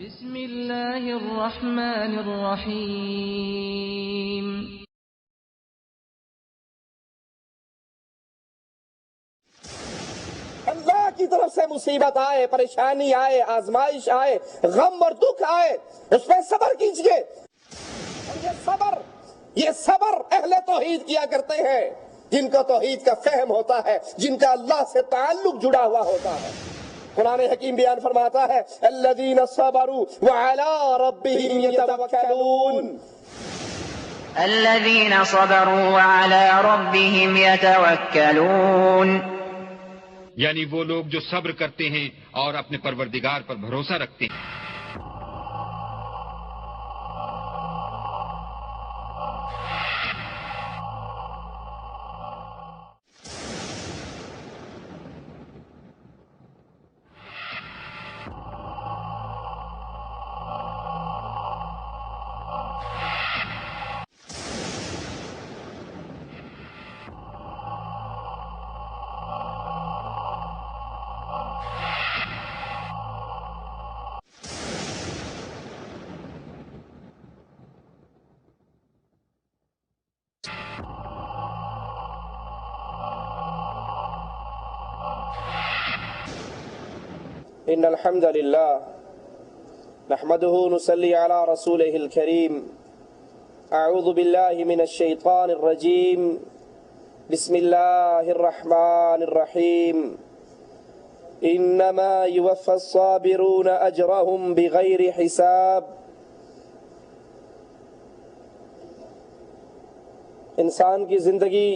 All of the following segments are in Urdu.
بسم اللہ الرحمن الرحیم۔ اللہ کی طرف سے مصیبت آئے، پریشانی آئے، آزمائش آئے، غم اور دکھ آئے، اس پہ صبر کیجئے۔ اور یہ صبر اہل توحید کیا کرتے ہیں، جن کو توحید کا فہم ہوتا ہے، جن کا اللہ سے تعلق جڑا ہوا ہوتا ہے۔ قرآن حکیم بیان فرماتا ہے الذین صبروا وعلی ربہم یتوکلون، الذین صبروا وعلی ربہم یتوکلون، یعنی وہ لوگ جو صبر کرتے ہیں اور اپنے پروردگار پر بھروسہ رکھتے ہیں۔ ان الحمد للہ نحمده نصلی علی رسولہ الکریم، اعوذ باللہ من الشیطان الرجیم، بسم اللہ الرحمن الرحیم، انما یوفی الصابرون اجرهم بغیر حساب۔ انسان کی زندگی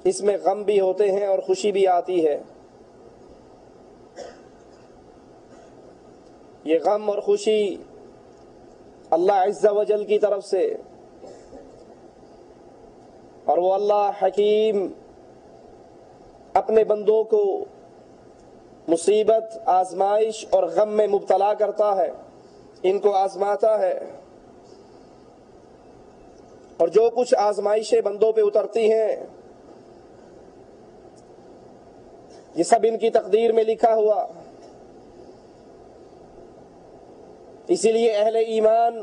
اس میں غم بھی ہوتے ہیں اور خوشی بھی آتی ہے۔ یہ غم اور خوشی اللہ عز و جل کی طرف سے، اور وہ اللہ حکیم اپنے بندوں کو مصیبت، آزمائش اور غم میں مبتلا کرتا ہے، ان کو آزماتا ہے، اور جو کچھ آزمائشیں بندوں پہ اترتی ہیں یہ سب ان کی تقدیر میں لکھا ہوا۔ اسی لیے اہل ایمان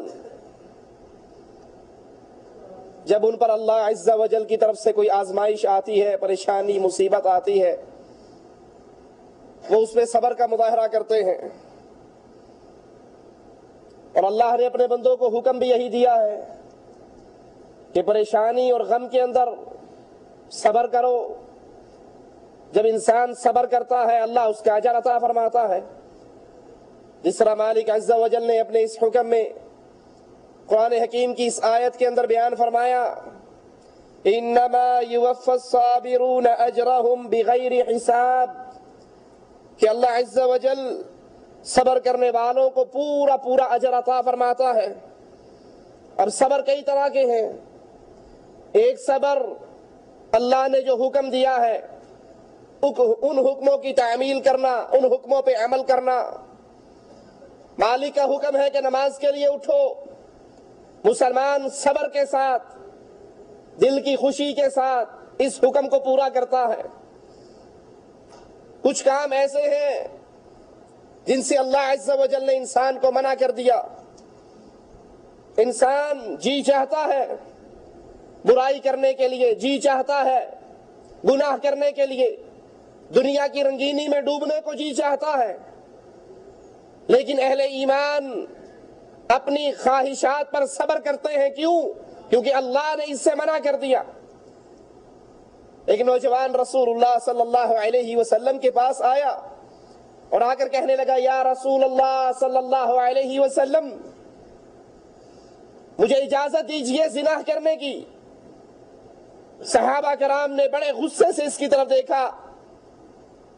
جب ان پر اللہ عز و جل کی طرف سے کوئی آزمائش آتی ہے، پریشانی، مصیبت آتی ہے، وہ اس پہ صبر کا مظاہرہ کرتے ہیں۔ اور اللہ نے اپنے بندوں کو حکم بھی یہی دیا ہے کہ پریشانی اور غم کے اندر صبر کرو۔ جب انسان صبر کرتا ہے اللہ اس کا اجر عطا فرماتا ہے، جس طرح مالک عز و جل نے اپنے اس حکم میں قرآن حکیم کی اس آیت کے اندر بیان فرمایا انما یوفی الصابرون اجرهم بغیر حساب، کہ اللہ عز و جل صبر کرنے والوں کو پورا پورا اجر عطا فرماتا ہے۔ اب صبر کئی طرح کے ہیں۔ ایک صبر اللہ نے جو حکم دیا ہے ان حکموں کی تعمیل کرنا، ان حکموں پہ عمل کرنا۔ مالک کا حکم ہے کہ نماز کے لیے اٹھو، مسلمان صبر کے ساتھ، دل کی خوشی کے ساتھ اس حکم کو پورا کرتا ہے۔ کچھ کام ایسے ہیں جن سے اللہ عز و جل نے انسان کو منع کر دیا۔ انسان جی چاہتا ہے برائی کرنے کے لیے، جی چاہتا ہے گناہ کرنے کے لیے، دنیا کی رنگینی میں ڈوبنے کو جی چاہتا ہے، لیکن اہل ایمان اپنی خواہشات پر صبر کرتے ہیں۔ کیوں؟ کیونکہ اللہ نے اس سے منع کر دیا۔ ایک نوجوان رسول اللہ صلی اللہ علیہ وسلم کے پاس آیا اور آ کر کہنے لگا یا رسول اللہ صلی اللہ علیہ وسلم، مجھے اجازت دیجئے زنا کرنے کی۔ صحابہ کرام نے بڑے غصے سے اس کی طرف دیکھا۔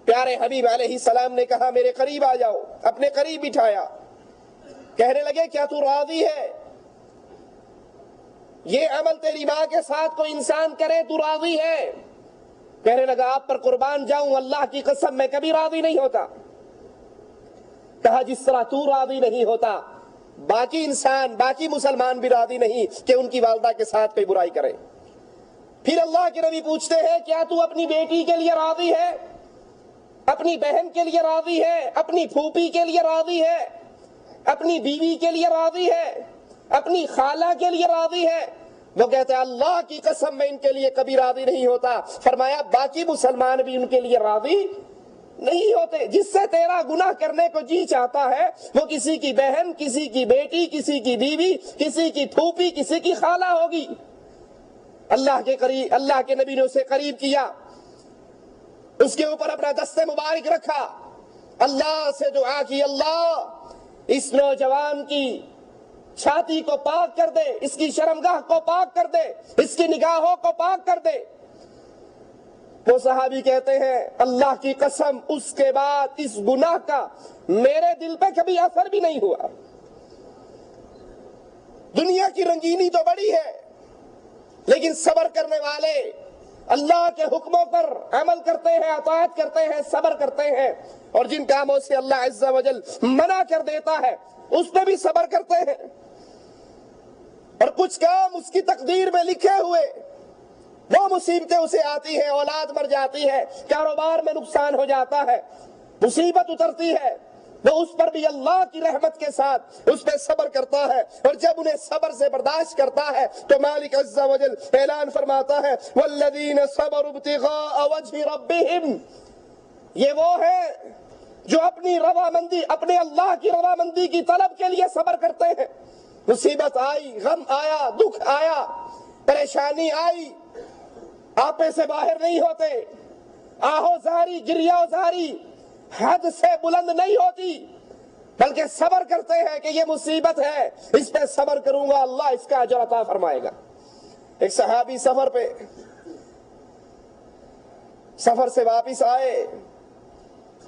پیارے حبیب علیہ السلام نے کہا میرے قریب آ جاؤ، اپنے قریب بٹھایا۔ کہنے لگے کیا تو راضی ہے؟ یہ عمل تیری ماں کے ساتھ کوئی انسان کرے تو راضی ہے؟ کہنے لگا آپ پر قربان جاؤں، اللہ کی قسم میں کبھی راضی نہیں ہوتا۔ کہا جس طرح تو راضی نہیں ہوتا باقی انسان، باقی مسلمان بھی راضی نہیں کہ ان کی والدہ کے ساتھ کوئی برائی کرے۔ پھر اللہ کے نبی پوچھتے ہیں کیا تو اپنی بیٹی کے لیے راضی ہے؟ اپنی بہن کے لیے راضی ہے، اپنی پھوپھی کے لیے راضی ہے، اپنی بیوی کے لیے راضی ہے، اپنی خالہ کے لیے راضی ہے، وہ کہتے ہیں اللہ کی قسم میں ان کے لیے کبھی راضی نہیں ہوتا۔ فرمایا باقی مسلمان بھی ان کے لیے راضی نہیں ہوتے۔ جس سے تیرا گناہ کرنے کو جی چاہتا ہے وہ کسی کی بہن، کسی کی بیٹی، کسی کی بیوی، کسی کی پھوپھی، کسی کی خالہ ہوگی۔ اللہ کے نبی نے اسے قریب کیا، اس کے اوپر اپنا دست مبارک رکھا، اللہ سے دعا کی، اللہ اس نوجوان کی چھاتی کو پاک کر دے، اس کی شرمگاہ کو پاک کر دے، اس کی نگاہوں کو پاک کر دے۔ وہ صحابی کہتے ہیں اللہ کی قسم اس کے بعد اس گناہ کا میرے دل پہ کبھی اثر بھی نہیں ہوا۔ دنیا کی رنگینی تو بڑی ہے، لیکن صبر کرنے والے اللہ کے حکموں پر عمل کرتے ہیں، اطاعت کرتے ہیں، صبر کرتے ہیں، اور جن کاموں سے اللہ عز و جل منع کر دیتا ہے اس پہ بھی صبر کرتے ہیں۔ اور کچھ کام اس کی تقدیر میں لکھے ہوئے، وہ مصیبتیں اسے آتی ہیں، اولاد مر جاتی ہے، کاروبار میں نقصان ہو جاتا ہے، مصیبت اترتی ہے، وہ اس پر بھی اللہ کی رحمت کے ساتھ اس پہ صبر کرتا ہے، اور جب انہیں صبر سے برداشت کرتا ہے تو مالک عز و جل اعلان فرماتا ہے والذین صبروا ابتغاء وجہ ربہم، یہ وہ ہے جو اپنی رضامندی، اپنے اللہ کی رضامندی کی طلب کے لیے صبر کرتے ہیں۔ مصیبت آئی، غم آیا، دکھ آیا، پریشانی آئی، آپے سے باہر نہیں ہوتے، آہو زاری، گریہ زاری حد سے بلند نہیں ہوتی، بلکہ صبر کرتے ہیں کہ یہ مصیبت ہے، اس پہ صبر کروں گا اللہ اس کا اجر عطا فرمائے گا۔ ایک صحابی سفر سے واپس آئے،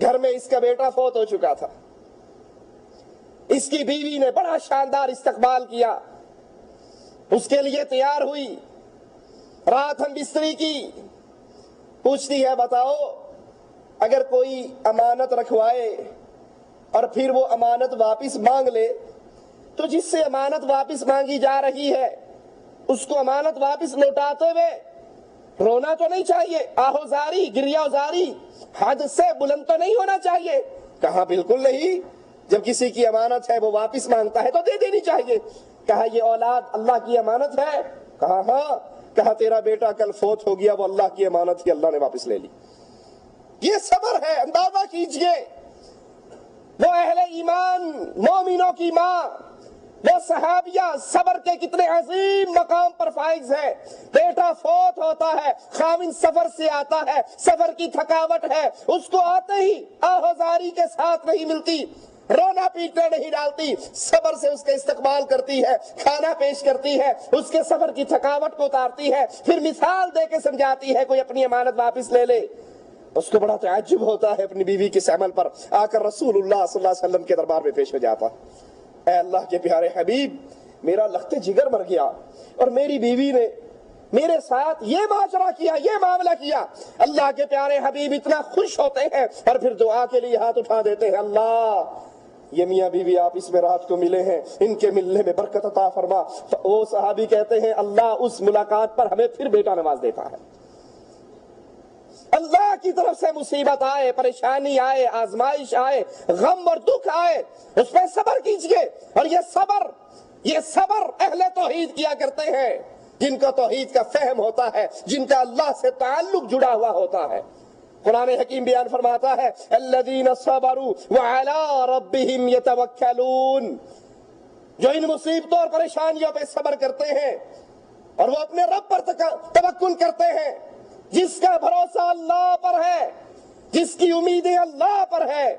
گھر میں اس کا بیٹا فوت ہو چکا تھا، اس کی بیوی نے بڑا شاندار استقبال کیا، اس کے لیے تیار ہوئی، رات ہم بستری کی، پوچھتی ہے بتاؤ اگر کوئی امانت رکھوائے اور پھر وہ امانت واپس مانگ لے تو جس سے امانت واپس مانگی جا رہی ہے اس کو امانت واپس لوٹاتے ہوئے رونا تو نہیں چاہیے، آہو زاری، گریہ زاری حد سے بلند تو نہیں ہونا چاہیے؟ کہا بالکل نہیں، جب کسی کی امانت ہے وہ واپس مانگتا ہے تو دے دینی چاہیے۔ کہا یہ اولاد اللہ کی امانت ہے؟ کہا ہاں۔ کہا تیرا بیٹا کل فوت ہو گیا، وہ اللہ کی امانت تھی، اللہ نے واپس لے لی۔ یہ صبر ہے، اندازہ کیجئے وہ اہل ایمان، مومنوں کی ماں، وہ صحابیہ صبر کے کتنے عظیم مقام پر فائز ہے۔ بیٹا فوت ہوتا ہے، خاوند سفر سے آتا ہے، سفر کی تھکاوٹ ہے، اس کو آتے ہی آہوزاری کے ساتھ نہیں ملتی، رونا پیٹنا نہیں ڈالتی، صبر سے اس کا استقبال کرتی ہے، کھانا پیش کرتی ہے، اس کے سفر کی تھکاوٹ کو اتارتی ہے، پھر مثال دے کے سمجھاتی ہے کوئی اپنی امانت واپس لے لے۔ اس کو بڑا تعجب ہوتا ہے اپنی بیوی کے اس عمل پر، آ کر رسول اللہ صلی اللہ علیہ وسلم کے دربار میں پیش ہو جاتا، اے اللہ کے پیارے حبیب، میرا لخت جگر مر گیا اور میری بیوی نے میرے ساتھ یہ معاشرہ کیا، یہ معاملہ کیا۔ اللہ کے پیارے حبیب اتنا خوش ہوتے ہیں اور پھر دعا کے لیے ہاتھ اٹھا دیتے ہیں، اللہ یہ میاں بیوی آپ اس میں رات کو ملے ہیں، ان کے ملنے میں برکت عطا فرما۔ وہ صحابی کہتے ہیں اللہ اس ملاقات پر ہمیں پھر بیٹا نواز دیتا ہے۔ اللہ کی طرف سے مصیبت آئے، پریشانی آئے، آزمائش آئے، غم اور دکھ آئے، اس پہ صبر کیجئے۔ اور یہ صبر اہل توحید کیا کرتے ہیں، جن کا توحید کا فہم ہوتا ہے، جن کا اللہ سے تعلق جڑا ہوا ہوتا ہے۔ قرآن حکیم بیان فرماتا ہے الذین صبروا وعلی ربہم یتوکلون، جو ان مصیبتوں اور پریشانیوں پہ صبر کرتے ہیں اور وہ اپنے رب پر توکل کرتے ہیں، جس کا بھروسہ اللہ پر ہے، جس کی امیدیں اللہ پر ہے،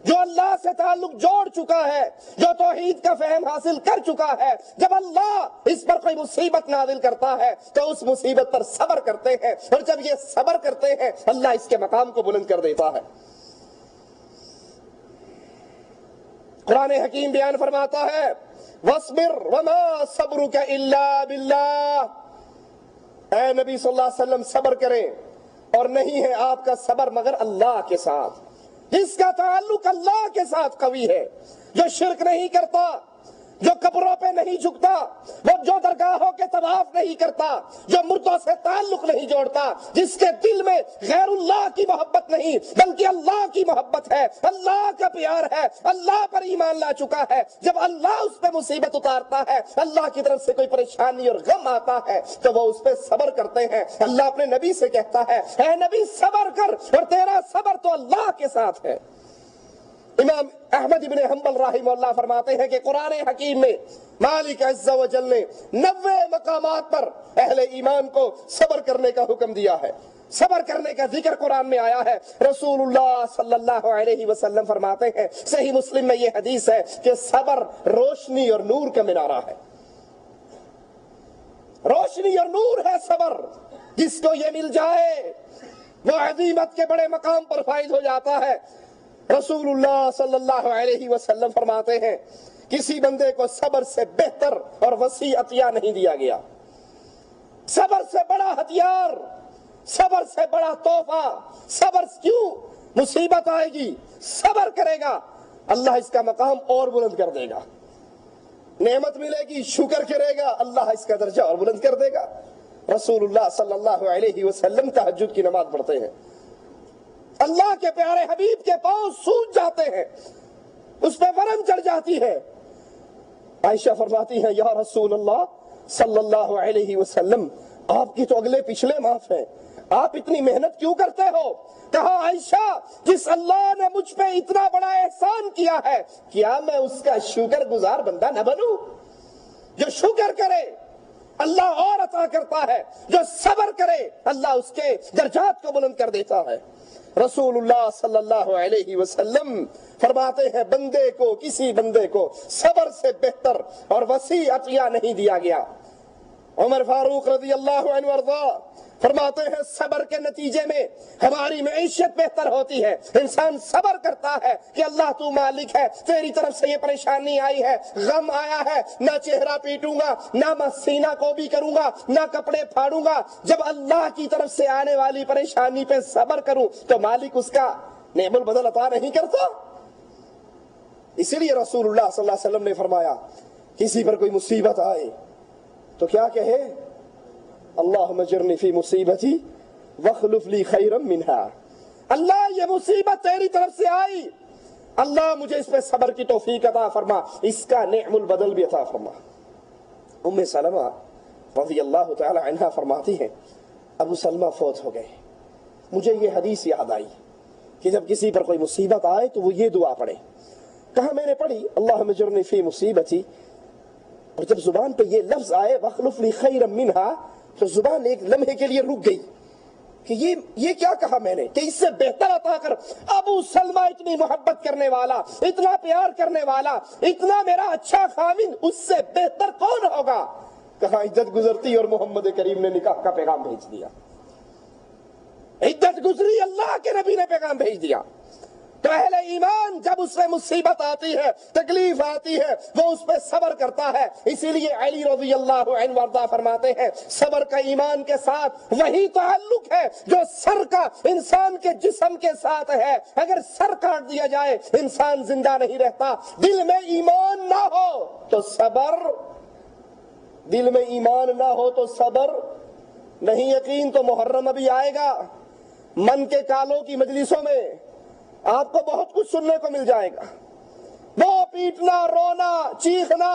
جو اللہ سے تعلق جوڑ چکا ہے، جو توحید کا فہم حاصل کر چکا ہے، جب اللہ اس پر کوئی مصیبت نازل کرتا ہے تو اس مصیبت پر صبر کرتے ہیں، اور جب یہ صبر کرتے ہیں اللہ اس کے مقام کو بلند کر دیتا ہے۔ قرآن حکیم بیان فرماتا ہے وَاصْبِرْ وَمَا صَبْرُكَ إِلَّا بِاللَّهِ، اے نبی صلی اللہ علیہ وسلم صبر کریں، اور نہیں ہے آپ کا صبر مگر اللہ کے ساتھ، جس کا تعلق اللہ کے ساتھ قوی ہے، جو شرک نہیں کرتا، جو قبروں پہ نہیں جھکتا، وہ جو درگاہوں کے طواف نہیں کرتا، جو مردوں سے تعلق نہیں جوڑتا، جس کے دل میں غیر اللہ کی محبت نہیں بلکہ اللہ کی محبت ہے، اللہ کا پیار ہے، اللہ پر ایمان لا چکا ہے، جب اللہ اس پہ مصیبت اتارتا ہے، اللہ کی طرف سے کوئی پریشانی اور غم آتا ہے تو وہ اس پہ صبر کرتے ہیں۔ اللہ اپنے نبی سے کہتا ہے اے نبی صبر کر، اور تیرا صبر تو اللہ کے ساتھ ہے۔ امام احمد ابن حنبل رحمہ اللہ فرماتے ہیں کہ قرآن حکیم میں مالک عز و جل نے 90 مقامات پر اہل ایمان کو صبر کرنے کا حکم دیا ہے، صبر کرنے کا ذکر قرآن میں آیا ہے۔ رسول اللہ صلی اللہ علیہ وسلم فرماتے ہیں، صحیح مسلم میں یہ حدیث ہے کہ صبر روشنی اور نور کا مینارہ ہے، روشنی اور نور ہے صبر، جس کو یہ مل جائے وہ عظیمت کے بڑے مقام پر فائز ہو جاتا ہے۔ رسول اللہ صلی اللہ علیہ وسلم فرماتے ہیں کسی بندے کو صبر سے بہتر اور وسیع عطیہ نہیں دیا گیا، صبر سے بڑا ہتھیار، صبر سے بڑا تحفہ۔ صبر کیوں؟ مصیبت آئے گی صبر کرے گا اللہ اس کا مقام اور بلند کر دے گا، نعمت ملے گی شکر کرے گا اللہ اس کا درجہ اور بلند کر دے گا۔ رسول اللہ صلی اللہ علیہ وسلم تہجد کی نماز پڑھتے ہیں، اللہ کے پیارے حبیب کے پاؤں سوج جاتے ہیں، اس پہ ورم چڑھ جاتی ہے۔ عائشہ فرماتی ہیں یا رسول اللہ صلی اللہ علیہ وسلم آپ کی تو اگلے پچھلے معاف ہیں، آپ اتنی محنت کیوں کرتے ہو؟ کہا عائشہ جس اللہ نے مجھ پہ اتنا بڑا احسان کیا ہے کیا میں اس کا شکر گزار بندہ نہ بنوں؟ جو شکر کرے اللہ اور عطا کرتا ہے، جو صبر کرے اللہ اس کے درجات کو بلند کر دیتا ہے۔ رسول اللہ صلی اللہ علیہ وسلم فرماتے ہیں بندے کو، کسی بندے کو صبر سے بہتر اور وسیع عطیہ نہیں دیا گیا۔ عمر فاروق رضی اللہ عنہ وارضا فرماتے ہیں صبر کے نتیجے میں ہماری معیشت بہتر ہوتی ہے۔ انسان صبر کرتا ہے کہ اللہ تو مالک ہے، تیری طرف سے یہ پریشانی آئی ہے، غم آیا ہے، نہ چہرہ پیٹوں گا، نہ میں سینہ کو بھی کروں گا، نہ کپڑے پھاڑوں گا۔ جب اللہ کی طرف سے آنے والی پریشانی پہ صبر کروں تو مالک اس کا نعم البدل عطا نہیں کرتا۔ اسی لیے رسول اللہ صلی اللہ علیہ وسلم نے فرمایا کسی پر کوئی مصیبت آئے تو کیا کہے؟ اللہم اجرنی فی مصیبتی واخلف لی خیرا منہا، اللہ یہ مصیبت تیری طرف سے آئی، اللہ مجھے اس پہ صبر کی توفیق عطا فرما، اس کا نعم البدل بھی عطا فرما۔ ام سلمہ رضی اللہ تعالی عنہا فرماتی ہیں ابو سلمہ فوت ہو گئے، مجھے یہ حدیث یاد آئی کہ جب کسی پر کوئی مصیبت آئے تو وہ یہ دعا پڑھے۔ کہا میں نے پڑھی اللہم اجرنی فی مصیبتی، اور جب زبان پہ یہ لفظ آئے واخلف لی خیرا منہا تو زبان ایک لمحے کے لیے رک گئی کہ یہ کیا کہا میں نے کہ اس سے بہتر عطا کر۔ ابو سلمہ اتنی محبت کرنے والا، اتنا پیار کرنے والا، اتنا میرا اچھا خاوند، اس سے بہتر کون ہوگا؟ کہا عدت گزرتی اور محمد کریم نے نکاح کا پیغام بھیج دیا، عدت گزری اللہ کے نبی نے پیغام بھیج دیا۔ تو اہل ایمان جب اس میں مصیبت آتی ہے، تکلیف آتی ہے، وہ اس پہ صبر کرتا ہے۔ اسی لیے علی رضی اللہ عنہ وارضا فرماتے ہیں صبر کا ایمان کے ساتھ وہی تعلق ہے جو سر کا انسان کے جسم کے ساتھ ہے۔ اگر سر کاٹ دیا جائے انسان زندہ نہیں رہتا۔ دل میں ایمان نہ ہو تو صبر، دل میں ایمان نہ ہو تو صبر نہیں۔ یقین تو محرم ابھی آئے گا، من کے کالوں کی مجلسوں میں آپ کو بہت کچھ سننے کو مل جائے گا، وہ پیٹنا، رونا، چیخنا۔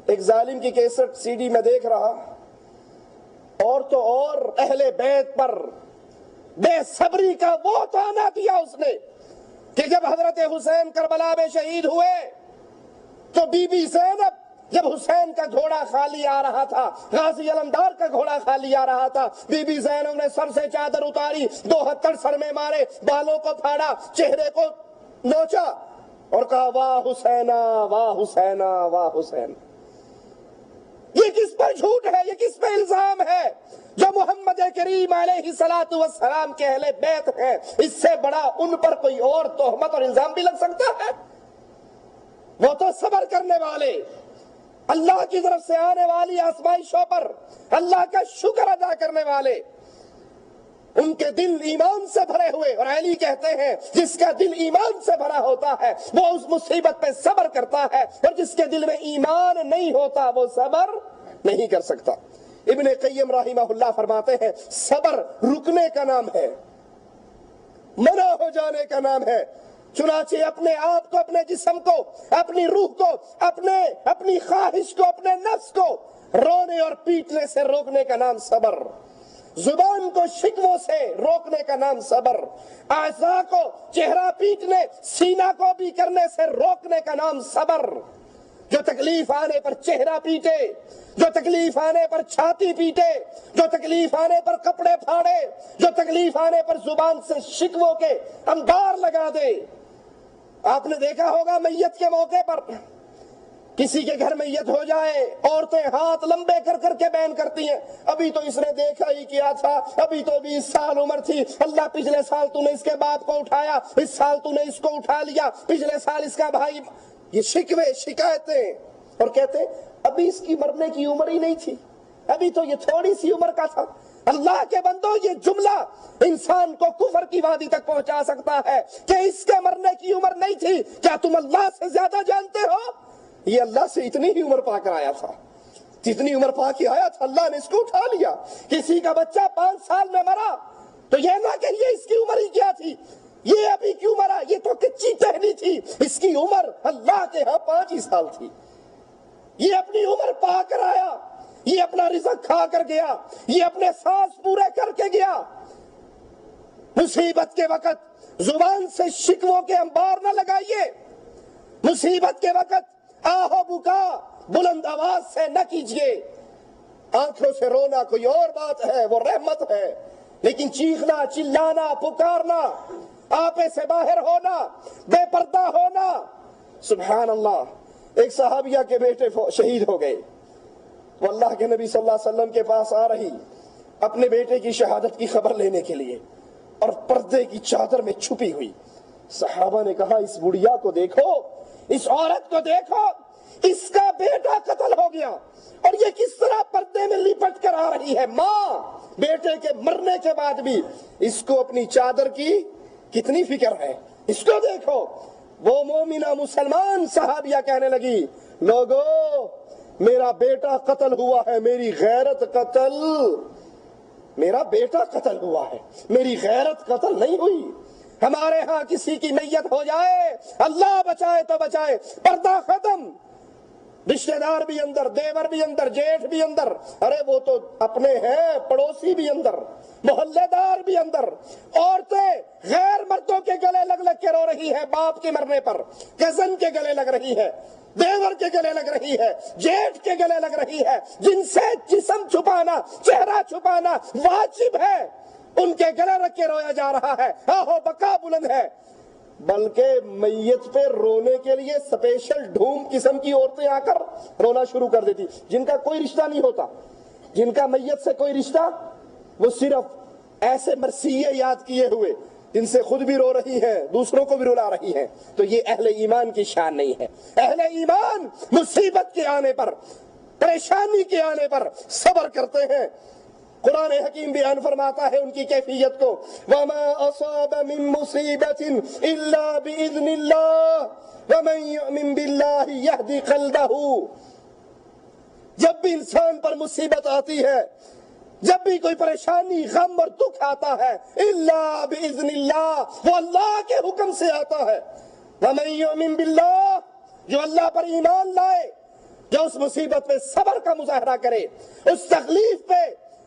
ایک ظالم کی کیسٹ سی ڈی میں دیکھ رہا، اور تو اور اہل بیت پر بے صبری کا وہ تانا دیا اس نے کہ جب حضرت حسین کربلا میں شہید ہوئے تو بی بی زینب جب حسین کا گھوڑا خالی آ رہا تھا، غازی علمدار کا گھوڑا خالی آ رہا تھا، بی بی زینب نے سر سے چادر اتاری، 2 ہتھڑ سر میں مارے، بالوں کو پھاڑا، چہرے کو نوچا اور کہا واہ حسینا، واہ حسینا، واہ حسین۔ یہ کس پر جھوٹ ہے، یہ کس پہ الزام ہے؟ جو محمد کریم علیہ الصلوۃ والسلام کے اہل بیت ہیں، اس سے بڑا ان پر کوئی اور تہمت اور الزام بھی لگ سکتا ہے؟ وہ تو صبر کرنے والے، اللہ کی طرف سے آنے والی آزمائشوں پر اللہ کا شکر ادا کرنے والے۔ ان کے دل ایمان سے بھرے ہوئے، اور علی کہتے ہیں جس کا دل ایمان سے بھرا ہوتا ہے وہ اس مصیبت پہ صبر کرتا ہے، اور جس کے دل میں ایمان نہیں ہوتا وہ صبر نہیں کر سکتا۔ ابن قیم رحمہ اللہ فرماتے ہیں صبر رکنے کا نام ہے، منع ہو جانے کا نام ہے۔ چنانچہ اپنے آپ کو، اپنے جسم کو، اپنی روح کو، اپنی خواہش کو، اپنے نفس کو رونے اور پیٹنے سے روکنے کا نام صبر، زبان کو شکووں سے روکنے کا نام صبر، اعضاء کو چہرہ پیٹنے، سینہ کو بھی کرنے سے روکنے کا نام صبر۔ جو تکلیف آنے پر چہرہ پیٹے، جو تکلیف آنے پر چھاتی پیٹے، جو تکلیف آنے پر کپڑے پھاڑے، جو تکلیف آنے پر زبان سے شکووں کے انبار لگا دے۔ آپ نے دیکھا ہوگا میت کے موقع پر کسی کے گھر میت ہو جائے، عورتیں ہاتھ لمبے کر کر کے بیان کرتی ہیں ابھی تو اس نے دیکھا ہی کیا تھا، ابھی تو 20 سال عمر تھی، اللہ پچھلے سال تو نے اس کے باپ کو اٹھایا، اس سال تو نے اس کو اٹھا لیا، پچھلے سال اس کا بھائی۔ یہ شکوے شکایتیں، اور کہتے ہیں ابھی اس کی مرنے کی عمر ہی نہیں تھی، ابھی تو یہ تھوڑی سی عمر کا تھا۔ اللہ کے بندو یہ جملہ انسان کو کفر کی وادی تک پہنچا سکتا ہے کہ اس کے مرنے کی عمر نہیں تھی۔ کیا تم اللہ سے زیادہ جانتے ہو؟ یہ اللہ سے اتنی ہی عمر پا کر آیا تھا، جتنی عمر پا کے آیا تھا اللہ نے اس کو اٹھا لیا۔ کسی کا بچہ 5 سال میں مرا تو یہ نہ کہیے اس کی عمر ہی کیا تھی، یہ ابھی کیوں مرا، یہ تو کچی ٹہنی تھی، اس کی عمر اللہ کے ہاں 5 ہی سال تھی۔ یہ اپنی عمر پا کر آیا، یہ اپنا رزق کھا کر گیا، یہ اپنے سانس پورے کر کے گیا۔ مصیبت کے وقت زبان سے شکووں کے انبار نہ لگائیے، مصیبت کے وقت آہو بکا بلند آواز سے نہ کیجیے۔ آنکھوں سے رونا کوئی اور بات ہے، وہ رحمت ہے، لیکن چیخنا، چلانا، پکارنا، آپے سے باہر ہونا، بے پردہ ہونا، سبحان اللہ۔ ایک صحابیہ کے بیٹے شہید ہو گئے، وہ اللہ کے نبی صلی اللہ علیہ وسلم کے پاس آ رہی اپنے بیٹے کی شہادت کی خبر لینے کے لیے، اور پردے کی چادر میں چھپی ہوئی۔ صحابہ نے کہا اس بڑھیا کو دیکھو، اس عورت کو دیکھو، اس کا بیٹا قتل ہو گیا اور یہ کس طرح پردے میں لپٹ کر آ رہی ہے۔ ماں بیٹے کے مرنے کے بعد بھی اس کو اپنی چادر کی کتنی فکر ہے، اس کو دیکھو۔ وہ مومنہ مسلمان صحابیہ کہنے لگی لوگو میرا بیٹا قتل ہوا ہے، میری غیرت قتل، میرا بیٹا قتل ہوا ہے، میری غیرت قتل نہیں ہوئی۔ ہمارے ہاں کسی کی میت ہو جائے، اللہ بچائے تو بچائے، پردہ ختم، رشتہ دار بھی اندر، دیور بھی اندر، جیٹھ بھی اندر، ارے وہ تو اپنے ہیں، پڑوسی بھی اندر، محلے دار بھی اندر۔ عورتیں غیر مردوں کے گلے لگ لگ کے رو رہی ہے باپ کے مرنے پر، کزن کے گلے لگ رہی ہے، دیور کے گلے لگ رہی ہے، جیٹھ کے گلے لگ رہی ہے، جن سے جسم چھپانا، چہرہ چھپانا واجب ہے، ان کے گلے رکھ کے رویا جا رہا ہے، آہو بکا بلند ہے۔ بلکہ میت پہ رونے کے لیے سپیشل ڈھوم قسم کی عورتیں آ کر رونا شروع کر دیتی، جن کا کوئی رشتہ نہیں ہوتا، جن کا میت سے کوئی رشتہ، وہ صرف ایسے مرثیے یاد کیے ہوئے، جن سے خود بھی رو رہی ہیں، دوسروں کو بھی رلا رہی ہیں۔ تو یہ اہل ایمان کی شان نہیں ہے۔ اہل ایمان مصیبت کے آنے پر، پریشانی کے آنے پر صبر کرتے ہیں۔ قرآن حکیم بیان فرماتا ہے ان کی کیفیت کو، وَمَا أَصَابَ مِن مُّصِيبَةٍ إِلَّا بِإِذْنِ اللَّهِ وَمَن يُؤْمِن بِاللَّهِ يَهْدِ قَلْبَهُ۔ جب بھی انسان پر مصیبت آتی ہے، جب بھی کوئی پریشانی، غم اور دکھ آتا ہے، إِلَّا بِإِذْنِ اللَّهِ، وہ اللہ کے حکم سے آتا ہے۔ وَمَن يُؤْمِن بِاللَّهِ، جو اللہ پر ایمان لائے، جو اس مصیبت پہ صبر کا مظاہرہ کرے، اس تکلیف پہ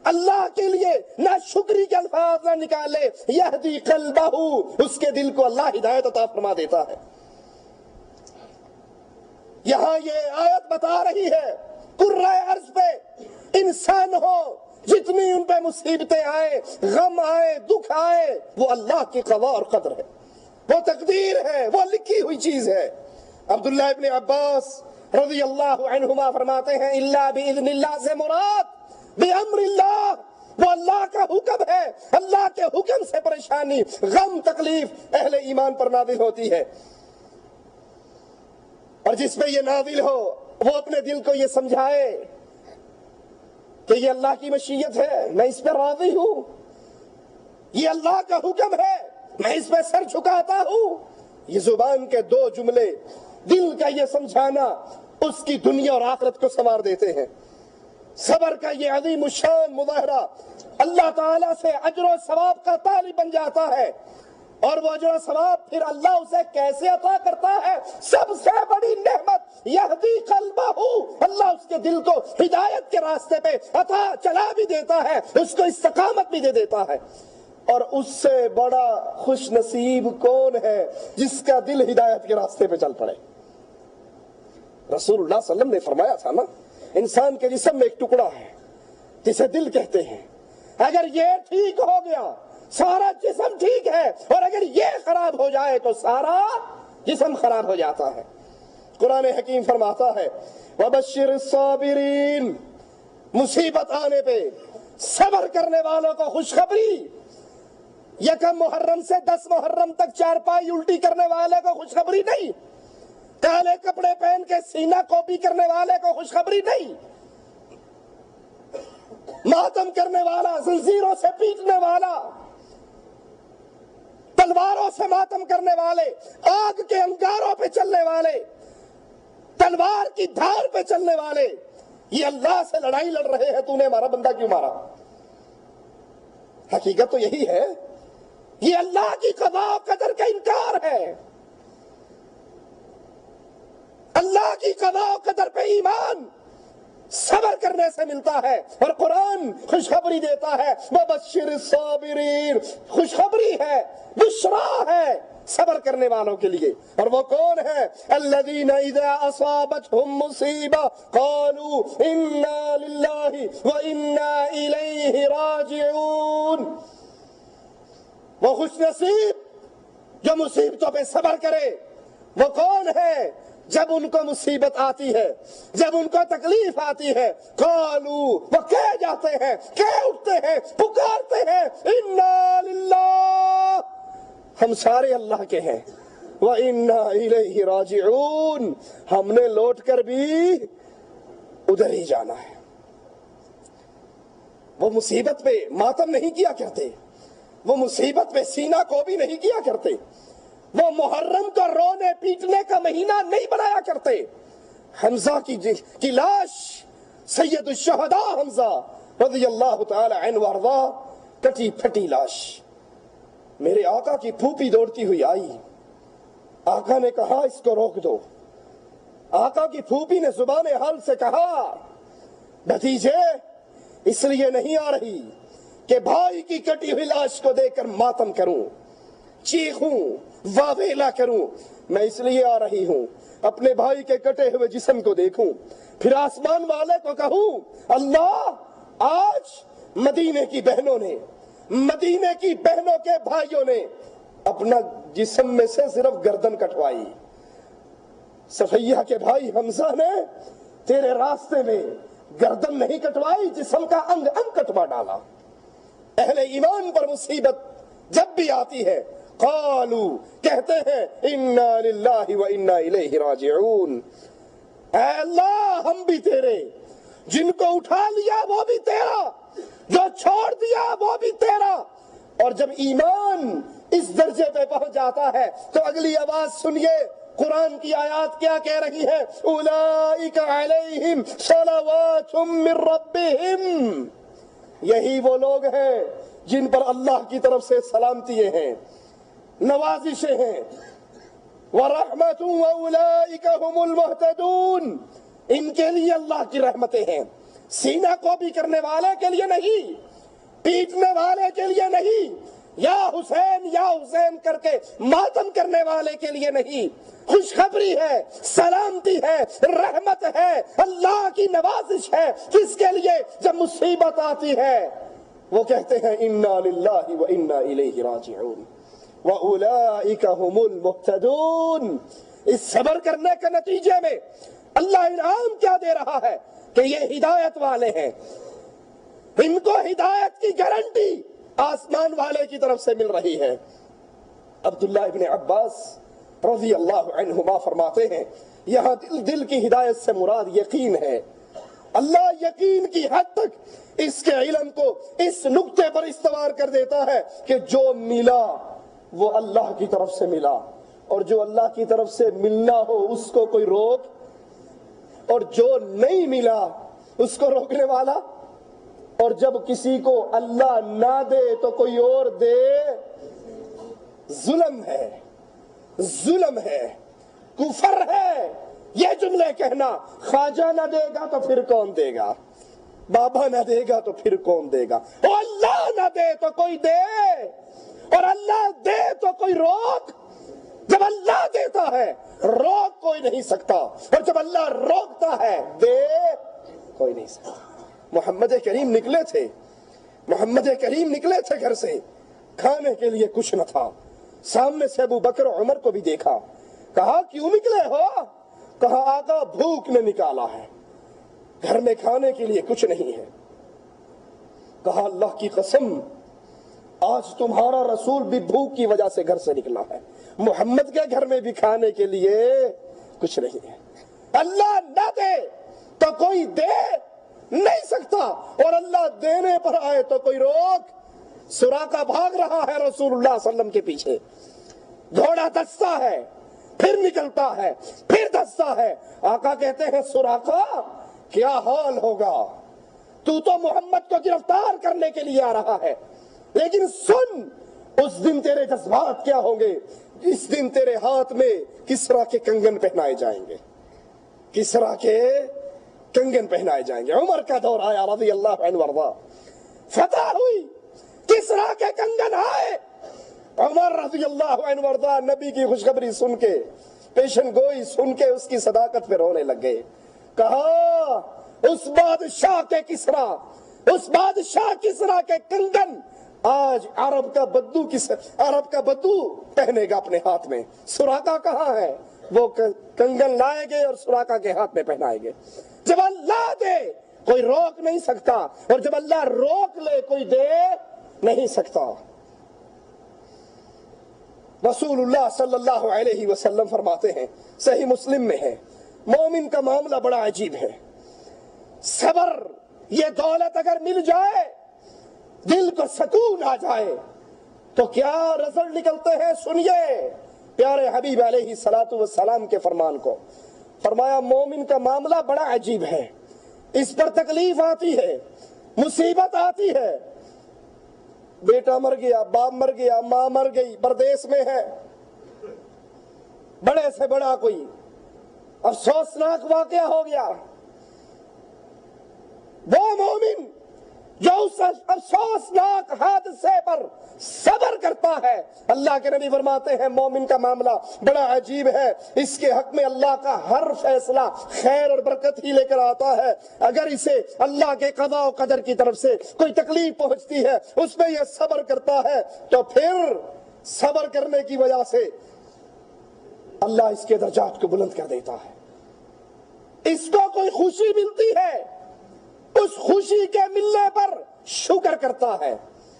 اللہ کے لیے نہ شکری کے الفاظ نہ نکالے، یہدی قلبہ، اس کے دل کو اللہ ہدایت عطا فرما دیتا ہے۔ یہاں یہ آیت بتا رہی ہے کرۂ ارض پہ انسان ہو، جتنی ان پہ مصیبتیں آئے، غم آئے، دکھ آئے، وہ اللہ کی قضاء اور قدر ہے، وہ تقدیر ہے، وہ لکھی ہوئی چیز ہے۔ عبداللہ ابن عباس رضی اللہ عنہما فرماتے ہیں الا باذن اللہ سے مراد بِأَمْرِ اللہ، وہ اللہ کا حکم ہے، اللہ کے حکم سے پریشانی، غم، تکلیف اہل ایمان پر نازل ہوتی ہے۔ اور جس پہ یہ نازل ہو وہ اپنے دل کو یہ سمجھائے کہ یہ اللہ کی مشیت ہے، میں اس پہ راضی ہوں، یہ اللہ کا حکم ہے، میں اس پہ سر جھکاتا ہوں۔ یہ زبان کے دو جملے دل کا یہ سمجھانا اس کی دنیا اور آخرت کو سنوار دیتے ہیں۔ صبر کا یہ عظیم الشان مظاہرہ اللہ تعالیٰ سے اجر و ثواب کا طالب بن جاتا ہے، اور وہ اجر و ثواب پھر اللہ اسے کیسے عطا کرتا ہے؟ سب سے بڑی نعمت یہدی قلبہ، اللہ اس کے دل کو ہدایت کے راستے پہ عطا چلا بھی دیتا ہے، اس کو استقامت بھی دے دیتا ہے۔ اور اس سے بڑا خوش نصیب کون ہے جس کا دل ہدایت کے راستے پہ چل پڑے؟ رسول اللہ صلی اللہ علیہ وسلم نے فرمایا تھا نا، انسان کے جسم میں ایک ٹکڑا ہے جسے دل کہتے ہیں، اگر یہ ٹھیک ہو گیا سارا جسم ٹھیک ہے، اور اگر یہ خراب ہو جائے تو سارا جسم خراب ہو جاتا ہے۔ قرآن حکیم فرماتا ہے وَبَشِّرِ الصَّابِرِينَ، مصیبت آنے پہ صبر کرنے والوں کو خوشخبری۔ یکم محرم سے 10 محرم تک چارپائی الٹی کرنے والے کو خوشخبری نہیں، کالے کپڑے پہن کے سینہ کوپی کرنے والے کو خوشخبری نہیں، ماتم کرنے والا، زنجیروں سے پیٹنے والا، تلواروں سے ماتم کرنے والے، آگ کے انگاروں پہ چلنے والے، تلوار کی دھار پہ چلنے والے، یہ اللہ سے لڑائی لڑ رہے ہیں، تو نے ہمارا بندہ کیوں مارا؟ حقیقت تو یہی ہے، یہ اللہ کی قضاء و قدر کا انکار ہے۔ اللہ کی قضاء و قدر پہ ایمان صبر کرنے سے ملتا ہے، اور قرآن خوشخبری دیتا ہے وَبَشِّرِ الصَّابِرِينَ، خوشخبری ہے، بشرا ہے صبر کرنے والوں کے لیے۔ اور وہ کون ہے؟ الَّذِينَ إِذَا أَصَابَتْهُمْ مُصِيبَةٌ قَالُوا إِنَّا لِلَّهِ وَإِنَّا إِلَيْهِ رَاجِعُونَ، وہ خوش نصیب جو مصیبتوں پہ صبر کرے۔ وہ کون ہے؟ جب ان کو مصیبت آتی ہے، جب ان کو تکلیف آتی ہے، قالو، وہ کہہ جاتے ہیں، کہہ اٹھتے ہیں، پکارتے ہیں اِنَّا لِلَّهِ، ہم سارے اللہ کے ہیں، وَإِنَّا إِلَيْهِ رَاجِعُونَ، ہم نے لوٹ کر بھی ادھر ہی جانا ہے۔ وہ مصیبت پہ ماتم نہیں کیا کرتے، وہ مصیبت پہ سینہ کو بھی نہیں کیا کرتے، وہ محرم کا رونے پیٹنے کا مہینہ نہیں بنایا کرتے۔ حمزہ کی لاش، سید الشہداء حمزہ رضی اللہ تعالی عنہ وارضاہ، کٹی پھٹی لاش، میرے آقا کی پھوپھی دوڑتی ہوئی آئی، آقا نے کہا اس کو روک دو۔ آقا کی پھوپھی نے زبان حال سے کہا بھتیجے اس لیے نہیں آ رہی کہ بھائی کی کٹی ہوئی لاش کو دیکھ کر ماتم کروں، چیخوں، واویلا کروں، میں اس لیے آ رہی ہوں اپنے بھائی کے کٹے ہوئے جسم کو دیکھوں، پھر آسمان والے کو کہوں اللہ آج مدینے کی بہنوں نے، مدینے کی بہنوں کے بھائیوں نے اپنا جسم میں سے صرف گردن کٹوائی، صفیہ کے بھائی حمزہ نے تیرے راستے میں گردن نہیں کٹوائی، جسم کا انگ انگ کٹوا ڈالا۔ اہل ایمان پر مصیبت جب بھی آتی ہے قالو، کہتے ہیں اِنَّا لِلَّهِ وَإِنَّا إِلَيْهِ رَاجِعُونَ، اے اللہ ہم بھی تیرے، جن کو اٹھا لیا وہ بھی تیرا، جو چھوڑ دیا وہ بھی تیرا۔ اور جب ایمان اس درجے پہ پہنچ جاتا ہے تو اگلی آواز سنیے، قرآن کی آیات کیا کہہ رہی ہے؟ اولئک علیہم صلوات من ربہم، یہی وہ لوگ ہیں جن پر اللہ کی طرف سے سلامتییں ہیں، نوازشیں ہیں، وَرَحْمَةٌ وَأُولَئِكَ هُمُ الْمُهْتَدُونَ، ان کے لیے اللہ کی رحمتیں ہیں، سینہ کو بھی کرنے والے کے لیے نہیں، پیٹنے والے کے لیے نہیں، یا حسین کر کے ماتم کرنے والے کے لیے نہیں، خوشخبری ہے، سلامتی ہے، رحمت ہے، اللہ کی نوازش ہے، کس کے لیے؟ جب مصیبت آتی ہے وہ کہتے ہیں اِنَّا لِلَّهِ وَإِنَّا إِلَيْهِ رَاجِعُونَ وَأُولَئِكَ هُمُ الْمُهْتَدُونَ۔ اس صبر کرنے کے نتیجے میں اللہ انعام کیا دے رہا ہے کہ یہ ہدایت والے ہیں، ان کو ہدایت کی گارنٹی آسمان والے کی طرف سے مل رہی ہے۔ عبداللہ ابن عباس رضی اللہ عنہما فرماتے ہیں یہاں دل کی ہدایت سے مراد یقین ہے، اللہ یقین کی حد تک اس کے علم کو اس نقطے پر استوار کر دیتا ہے کہ جو ملا وہ اللہ کی طرف سے ملا، اور جو اللہ کی طرف سے ملنا ہو اس کو کوئی روک، اور جو نہیں ملا اس کو روکنے والا، اور جب کسی کو اللہ نہ دے تو کوئی اور دے، ظلم ہے، ظلم ہے، کفر ہے یہ جملے کہنا۔ خواجہ نہ دے گا تو پھر کون دے گا، بابا نہ دے گا تو پھر کون دے گا، اور اللہ نہ دے تو کوئی دے، اور اللہ دے تو کوئی روک۔ جب اللہ دیتا ہے روک کوئی نہیں سکتا، اور جب اللہ روکتا ہے دے کوئی نہیں سکتا۔ محمد کریم نکلے تھے، محمد کریم نکلے تھے گھر سے، کھانے کے لیے کچھ نہ تھا، سامنے سے ابو بکر عمر کو بھی دیکھا، کہا کیوں نکلے ہو؟ کہا آقا بھوک نے نکالا ہے، گھر میں کھانے کے لیے کچھ نہیں ہے۔ کہا اللہ کی قسم آج تمہارا رسول بھی بھوک کی وجہ سے گھر سے نکلا ہے، محمد کے گھر میں بھی کھانے کے لیے کچھ نہیں ہے۔ اللہ نہ دے تو کوئی دے نہیں سکتا، اور اللہ دینے پر آئے تو کوئی روک۔ سراقہ بھاگ رہا ہے رسول اللہ صلی اللہ علیہ وسلم کے پیچھے، گھوڑا دھستا ہے، پھر نکلتا ہے، پھر دھستا ہے۔ آقا کہتے ہیں سراقہ کیا حال ہوگا، تو محمد کو گرفتار کرنے کے لیے آ رہا ہے، لیکن سن اس دن تیرے جذبات کیا ہوں گے۔ اس دن تیرے ہاتھ میں کسرا کے کنگن پہنائے جائیں گے، کسرا کے کنگن پہنائے جائیں گے۔ عمر کا دور آیا رضی اللہ عنہ وارضا، فتح ہوئی، کسرا کے کنگن آئے۔ عمر رضی اللہ عنہ وارضا نبی کی خوشخبری سن کے، پیشن گوئی سن کے اس کی صداقت پہ رونے لگ گئے۔ کہا اس بادشاہ کے کسرا، اس بادشاہ کسرا کے کنگن آج عرب کا بدو پہنے گا اپنے ہاتھ میں۔ سراقہ کہاں ہے؟ وہ کنگن لائے گئے اور سراقہ کے ہاتھ میں پہنائے گئے۔ جب اللہ دے کوئی روک نہیں سکتا، اور جب اللہ روک لے کوئی دے نہیں سکتا۔ رسول اللہ صلی اللہ علیہ وسلم فرماتے ہیں، صحیح مسلم میں ہے، مومن کا معاملہ بڑا عجیب ہے۔ صبر، یہ دولت اگر مل جائے، دل کو سکون آ جائے تو کیا رزلٹ نکلتے ہیں، سنیے پیارے حبیب علیہ الصلوۃ والسلام کے فرمان کو۔ فرمایا مومن کا معاملہ بڑا عجیب ہے، اس پر تکلیف آتی ہے، مصیبت آتی ہے، بیٹا مر گیا، باپ مر گیا، ماں مر گئی، پردیس میں ہے، بڑے سے بڑا کوئی افسوسناک واقعہ ہو گیا۔ وہ مومن جو اس افسوسناک حادثے پر صبر کرتا ہے، اللہ کے نبی فرماتے ہیں مومن کا معاملہ بڑا عجیب ہے، اس کے حق میں اللہ کا ہر فیصلہ خیر اور برکت ہی لے کر آتا ہے۔ اگر اسے اللہ کے قضاء و قدر کی طرف سے کوئی تکلیف پہنچتی ہے، اس میں یہ صبر کرتا ہے، تو پھر صبر کرنے کی وجہ سے اللہ اس کے درجات کو بلند کر دیتا ہے۔ اس کو کوئی خوشی ملتی ہے، اس خوشی کے ملنے پر شکر کرتا ہے۔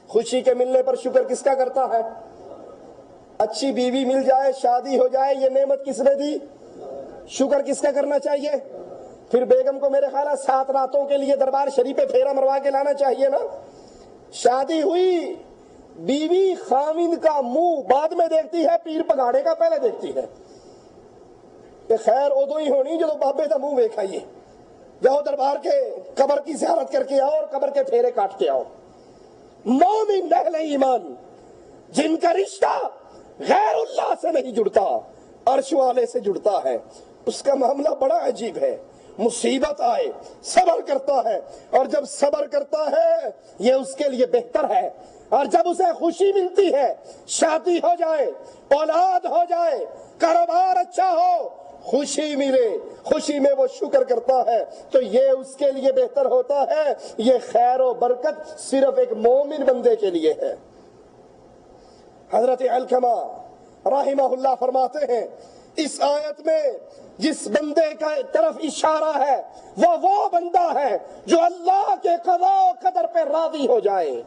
خوشی کے ملنے پر شکر کس کا کرتا ہے؟ اچھی بیوی مل جائے، شادی ہو جائے، یہ نعمت کس نے دی؟ شکر کس کا کرنا چاہیے؟ پھر بیگم کو میرے خیال ہے 7 راتوں کے لیے دربار شریف پہ پھیرا مروا کے لانا چاہیے نا۔ شادی ہوئی، بیوی خاوند کا منہ بعد میں دیکھتی ہے، پیر پگاڑے کا پہلے دیکھتی ہے کہ خیر ادو ہی ہونی جدو بابے کا منہ ویکھائیے، جاؤ دربار کے قبر کی زیارت کر کے آؤ اور قبر کے پھیرے کاٹ کے آؤ۔ مومن اہل ایمان جن کا رشتہ غیر اللہ سے نہیں جڑتا، عرش والے سے جڑتا ہے، اس کا معاملہ بڑا عجیب ہے۔ مصیبت آئے صبر کرتا ہے، اور جب صبر کرتا ہے یہ اس کے لیے بہتر ہے، اور جب اسے خوشی ملتی ہے، شادی ہو جائے، اولاد ہو جائے، کاروبار اچھا ہو، خوشی ملے، خوشی میں وہ شکر کرتا ہے، تو یہ اس کے لیے بہتر ہوتا ہے۔ یہ خیر و برکت صرف ایک مومن بندے کے لیے ہے۔ حضرت علقمہ رحمہ اللہ فرماتے ہیں اس آیت میں جس بندے کا طرف اشارہ ہے وہ بندہ ہے جو اللہ کے قضاء و قدر پہ راضی ہو جائے۔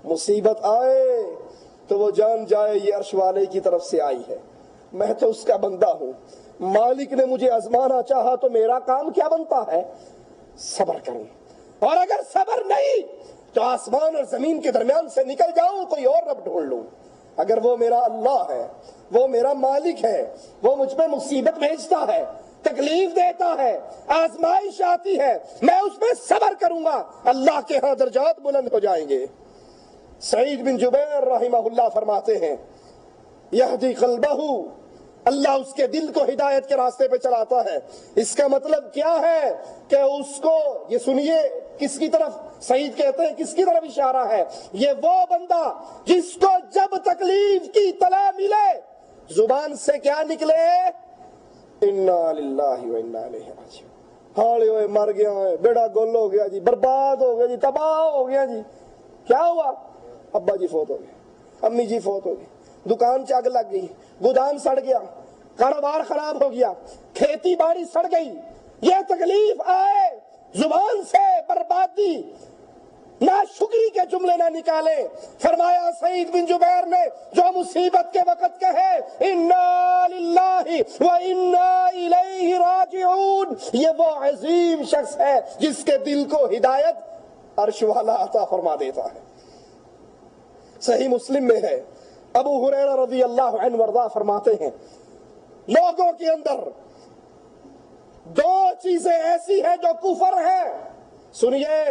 مصیبت آئے تو وہ جان جائے یہ عرش والے کی طرف سے آئی ہے، میں تو اس کا بندہ ہوں، مالک نے مجھے آزمانا چاہا تو میرا کام کیا بنتا ہے؟ صبر کروں، اور اگر صبر نہیں تو آسمان اور زمین کے درمیان سے نکل جاؤں، کوئی اور رب ڈھونڈ لوں۔ اگر وہ میرا اللہ ہے، وہ میرا مالک ہے، وہ مجھ پہ مصیبت بھیجتا ہے، تکلیف دیتا ہے، آزمائش آتی ہے، میں اس پہ صبر کروں گا، اللہ کے ہاں درجات بلند ہو جائیں گے۔ سعید بن جبیر رحمہ اللہ فرماتے ہیں یہدی قلبہ، اللہ اس کے دل کو ہدایت کے راستے پہ چلاتا ہے۔ اس کا مطلب کیا ہے کہ اس کو، یہ سنیے کس کی طرف سعید کہتے ہیں، کس کی طرف اشارہ ہے، یہ وہ بندہ جس کو جب تکلیف کی اطلاع ملے زبان سے کیا نکلے، انا للہ و انا الیہ راجعون، ہاڑے ہوئے مر گیا ہے، بیڑا گول ہو گیا جی، برباد ہو گیا جی، تباہ ہو گیا جی۔ کیا ہوا؟ ابا جی فوت ہو گئے، امی جی فوت ہو گئی، دکان سے آگ لگ گئی، گودام سڑ گیا، کاروبار خراب ہو گیا، کھیتی باڑی سڑ گئی، یہ تکلیف آئے زبان سے بربادی، ناشکری کے جملے نہ نکالے۔ فرمایا سعید بن جبیر نے جو مصیبت کے وقت کہے انا للہ و انا الیہ راجعون، یہ وہ عظیم شخص ہے جس کے دل کو ہدایت عرش والا عطا فرما دیتا ہے۔ صحیح مسلم میں ہے، ابو ہریرہ رضی اللہ عنہ وارضاہ فرماتے ہیں لوگوں کے اندر دو چیزیں ایسی ہیں جو کفر ہیں۔ سنیے،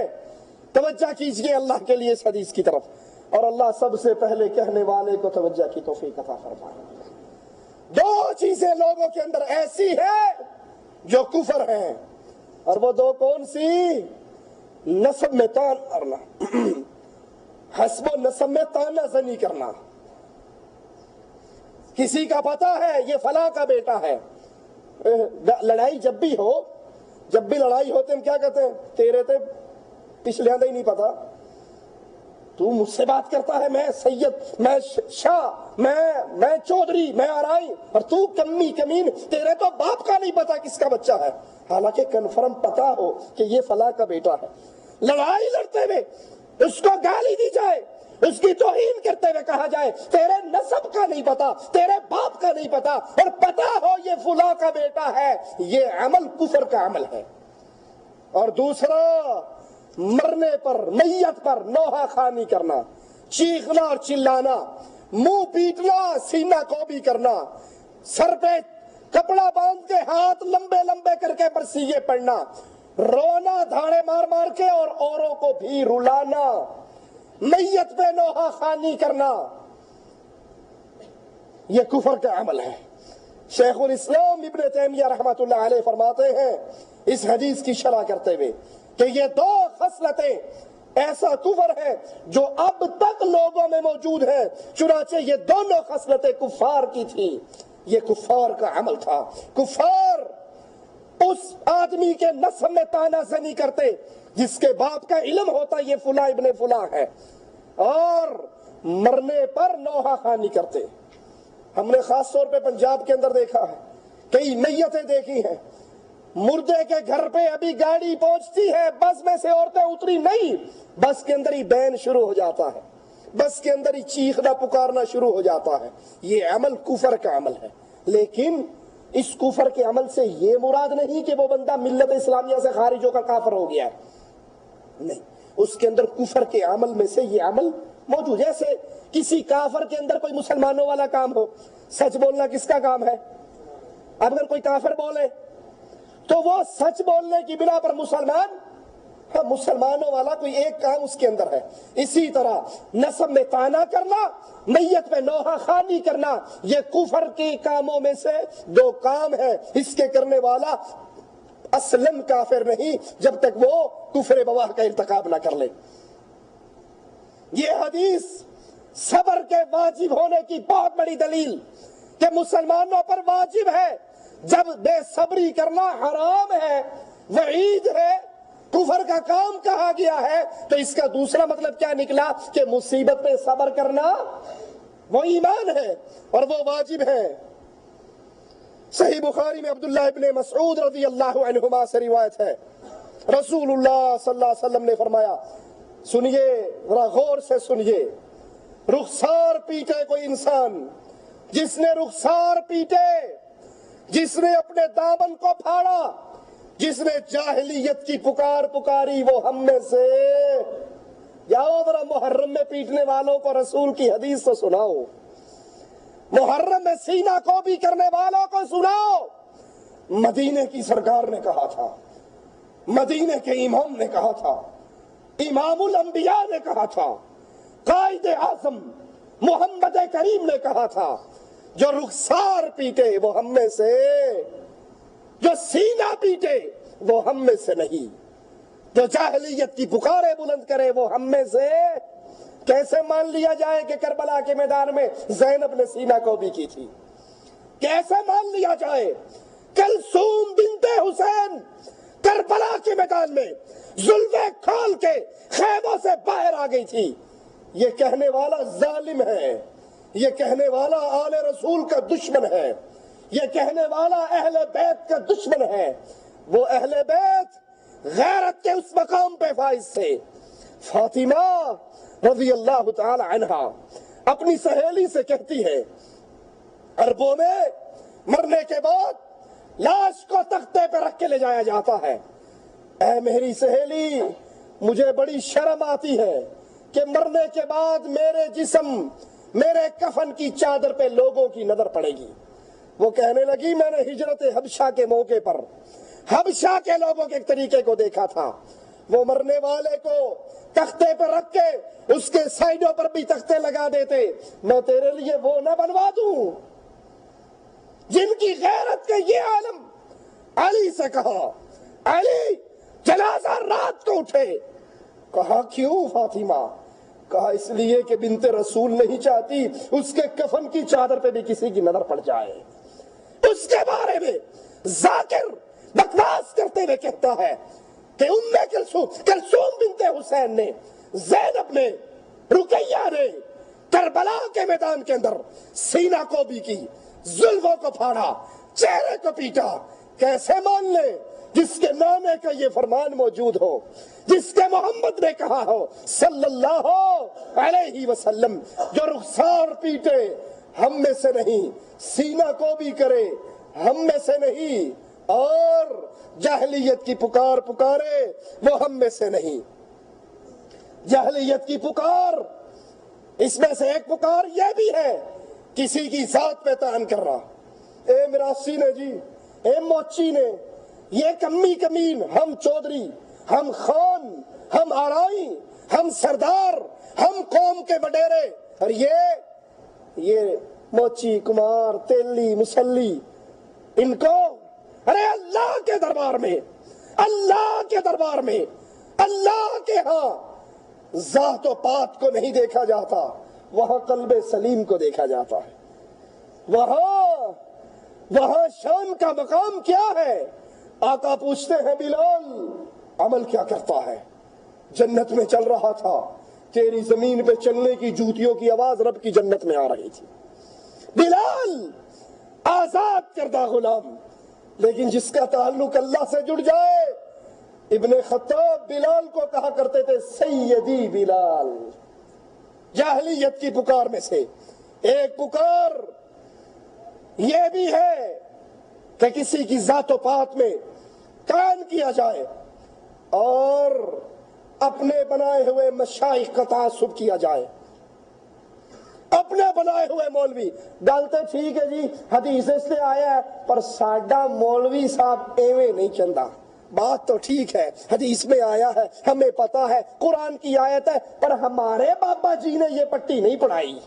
توجہ کیجئے اللہ کے لیے اس حدیث کی طرف، اور اللہ سب سے پہلے کہنے والے کو توجہ کی توفیق عطا فرمائے۔ دو چیزیں لوگوں کے اندر ایسی ہیں جو کفر ہیں، اور وہ دو کون سی؟ نسب میں تان کرنا، حسب و نسب میں تانا زنی کرنا۔ کسی کا پتا ہے یہ فلاں کا بیٹا ہے، لڑائی جب بھی ہو، جب بھی لڑائی ہوتے ہم کیا کہتے ہیں، تیرے تے پچھلے ہی نہیں پتا، تو مجھ سے بات کرتا ہے، میں سید، میں شاہ، میں چودھری، میں آرائی، اور تو کمی کمین، تیرے تو باپ کا نہیں پتا کس کا بچہ ہے، حالانکہ کنفرم پتا ہو کہ یہ فلاں کا بیٹا ہے۔ لڑائی لڑتے ہوئے اس کو گالی دی جائے، اس کی توہین کرتے ہوئے کہا جائے تیرے نسب کا نہیں پتا، تیرے باپ کا نہیں پتا، اور پتا ہو یہ فلاں کا بیٹا ہے، یہ عمل کفر کا عمل ہے۔ اور دوسرا، مرنے پر، میت پر نوحہ خوانی کرنا، چیخنا اور چلانا، منہ پیٹنا، سینہ کوبی کرنا، سر پہ کپڑا باندھ کے ہاتھ لمبے لمبے کر کے برسیے پڑھنا، رونا دھاڑے مار مار کے اور اوروں کو بھی رلانا، میت پہ نوحہ خوانی کرنا، یہ کفر کا عمل ہے۔ شیخ الاسلام ابن تیمیہ رحمۃ اللہ علیہ فرماتے ہیں اس حدیث کی شرح کرتے ہوئے کہ یہ دو خصلتیں ایسا کفر ہے جو اب تک لوگوں میں موجود ہے، چنانچہ یہ دونوں خصلتیں کفار کی تھی، یہ کفار کا عمل تھا۔ کفار اس آدمی کے نسب میں تانا زنی کرتے جس کے باپ کا علم ہوتا یہ فلاں ابن فلاں ہے، اور مرنے پر نوحہ خوانی کرتے۔ ہم نے خاص طور پہ پنجاب کے اندر دیکھا ہے، کئی میتیں دیکھی ہیں، مردے کے گھر پہ ابھی گاڑی پہنچتی ہے، بس میں سے عورتیں اتری نہیں، بس کے اندر ہی بین شروع ہو جاتا ہے، بس کے اندر ہی چیخنا پکارنا شروع ہو جاتا ہے۔ یہ عمل کفر کا عمل ہے، لیکن اس کفر کے عمل سے یہ مراد نہیں کہ وہ بندہ ملت اسلامیہ سے خارج ہو کر کافر ہو گیا ہے، نہیں، اس کے اندر کفر کے عمل میں سے یہ عمل موجود۔ جیسے کسی کافر کے اندر کوئی مسلمانوں والا کام ہو، سچ بولنا کس کا کام ہے؟ اب اگر کوئی کافر بولے تو وہ سچ بولنے کی بنا پر مسلمانوں والا کوئی ایک کام اس کے اندر ہے۔ اسی طرح نسب میں طعنہ کرنا، میت پہ نوحہ خوانی کرنا، یہ کفر کے کاموں میں سے دو کام ہے۔ اس کے کرنے والا اصلاً کافر نہیں جب تک وہ کفر بواہ کا ارتکاب نہ کر لے۔ یہ حدیث صبر کے واجب ہونے کی بہت بڑی دلیل کہ مسلمانوں پر واجب ہے، جب بے صبری کرنا حرام ہے، وعید ہے، کفر کا کام کہا گیا ہے، تو اس کا دوسرا مطلب کیا نکلا کہ مصیبت پہ صبر کرنا وہ ایمان ہے اور وہ واجب ہے۔ صحیح بخاری میں عبداللہ ابن مسعود رضی اللہ عنہما سے روایت ہے، رسول اللہ صلی اللہ علیہ وسلم نے فرمایا، سنیے ذرا غور سے سنیے، رخسار پیٹے کوئی انسان، جس نے رخسار پیٹے، جس نے اپنے دامن کو پھاڑا، جس نے جاہلیت کی پکار پکاری وہ ہم میں سے، جاؤ ذرا محرم میں پیٹنے والوں کو رسول کی حدیث تو سناؤ، محرم میں سینہ کو بھی کرنے والوں کو سناؤ۔ مدینے کی سرکار نے کہا تھا، مدینے کے امام نے کہا تھا، امام الانبیاء نے کہا تھا، قائد اعظم محمد کریم نے کہا تھا، جو رخسار پیٹے وہ ہم میں سے، جو سینہ پیٹے وہ ہم میں سے نہیں، جو جاہلیت کی پکاریں بلند کرے وہ ہم میں سے۔ کیسے مان لیا جائے کہ کربلا کے میدان میں زینب نے سینہ کو بھی کی تھی؟ کیسے مان لیا جائے کلثوم بنت حسین کربلا کے میدان میں زلفیں کھول کے خیموں سے باہر آ گئی تھی؟ یہ کہنے والا ظالم ہے، یہ کہنے والا آل رسول کا دشمن ہے، یہ کہنے والا اہل بیت کا دشمن ہے۔ وہ اہل بیت غیرت کے اس مقام پہ فائز تھے۔ فاطمہ رضی اللہ تعالی عنہا اپنی سہیلی سے کہتی ہے، عربوں میں مرنے کے بعد لاش کو تختے پہ رکھ کے لے جایا جاتا ہے، اے میری سہیلی مجھے بڑی شرم آتی ہے کہ مرنے کے بعد میرے جسم، میرے کفن کی چادر پہ لوگوں کی نظر پڑے گی۔ وہ کہنے لگی میں نے ہجرت حبشہ کے موقع پر حبشہ کے لوگوں کے ایک طریقے کو دیکھا تھا، وہ مرنے والے کو تختے پر رکھ کے اس کے سائیڈوں پر بھی تختے لگا دیتے، میں تیرے لیے وہ نہ بنوا دوں؟ جن کی غیرت کے یہ عالم علی سے کہا، علی جنازہ رات کو اٹھے۔ کہا کیوں فاطمہ؟ کہا اس لیے کہ بنت رسول نہیں چاہتی اس کے کفن کی چادر پہ بھی کسی کی نظر پڑ جائے۔ اس کے بارے میں ذاکر بکواس کرتے ہوئے کہتا ہے کہ کلثوم بنت حسین نے، زینب نے، رقیہ نے کربلا کے میدان کے اندر سینہ کو بھی کی، زلفوں کو پھاڑا، چہرے کو پیٹا۔ کیسے مان لے جس کے نامے کا یہ فرمان موجود ہو، جس کے محمد نے کہا ہو صلی اللہ علیہ وسلم، جو رخسار پیٹے ہم میں سے نہیں، سینہ کو بھی کرے ہم میں سے نہیں، اور جاہلیت کی پکار پکارے وہ ہم میں سے نہیں۔ جاہلیت کی پکار، اس میں سے ایک پکار یہ بھی ہے کسی کی ذات پہ تعین کر رہا، اے مراسی نے جی، اے موچی نے، یہ کمی کمین، ہم چودھری، ہم خان، ہم آرائی، ہم سردار، ہم قوم کے وڈیرے، اور یہ موچی، کمار، تیلی، مسلی، ان کو ارے اللہ کے دربار میں، اللہ کے دربار میں، اللہ کے ہاں ذات و پات کو نہیں دیکھا جاتا، وہاں قلب سلیم کو دیکھا جاتا ہے۔ وہاں شان کا مقام کیا ہے؟ آقا پوچھتے ہیں بلال عمل کیا کرتا ہے؟ جنت میں چل رہا تھا، تیری زمین پہ چلنے کی جوتیوں کی آواز رب کی جنت میں آ رہی تھی۔ بلال آزاد کردہ غلام، لیکن جس کا تعلق اللہ سے جڑ جائے، ابن خطاب بلال کو کہا کرتے تھے سیدی بلال۔ جاہلیت کی پکار میں سے ایک پکار یہ بھی ہے کہ کسی کی ذات و پات میں قائم کیا جائے اور اپنے بنائے ہوئے مشائخ کا تعصب کیا جائے، اپنے بنائے ہوئے مولوی ڈالتے ٹھیک ہے جی حدیث سے آیا ہے پر ساڈا مولوی صاحب ایویں نہیں چلتا، بات تو ٹھیک ہے حدیث میں آیا ہے، ہمیں پتا ہے قرآن کی آیت ہے، پر ہمارے بابا جی نے یہ پٹی نہیں پڑھائی۔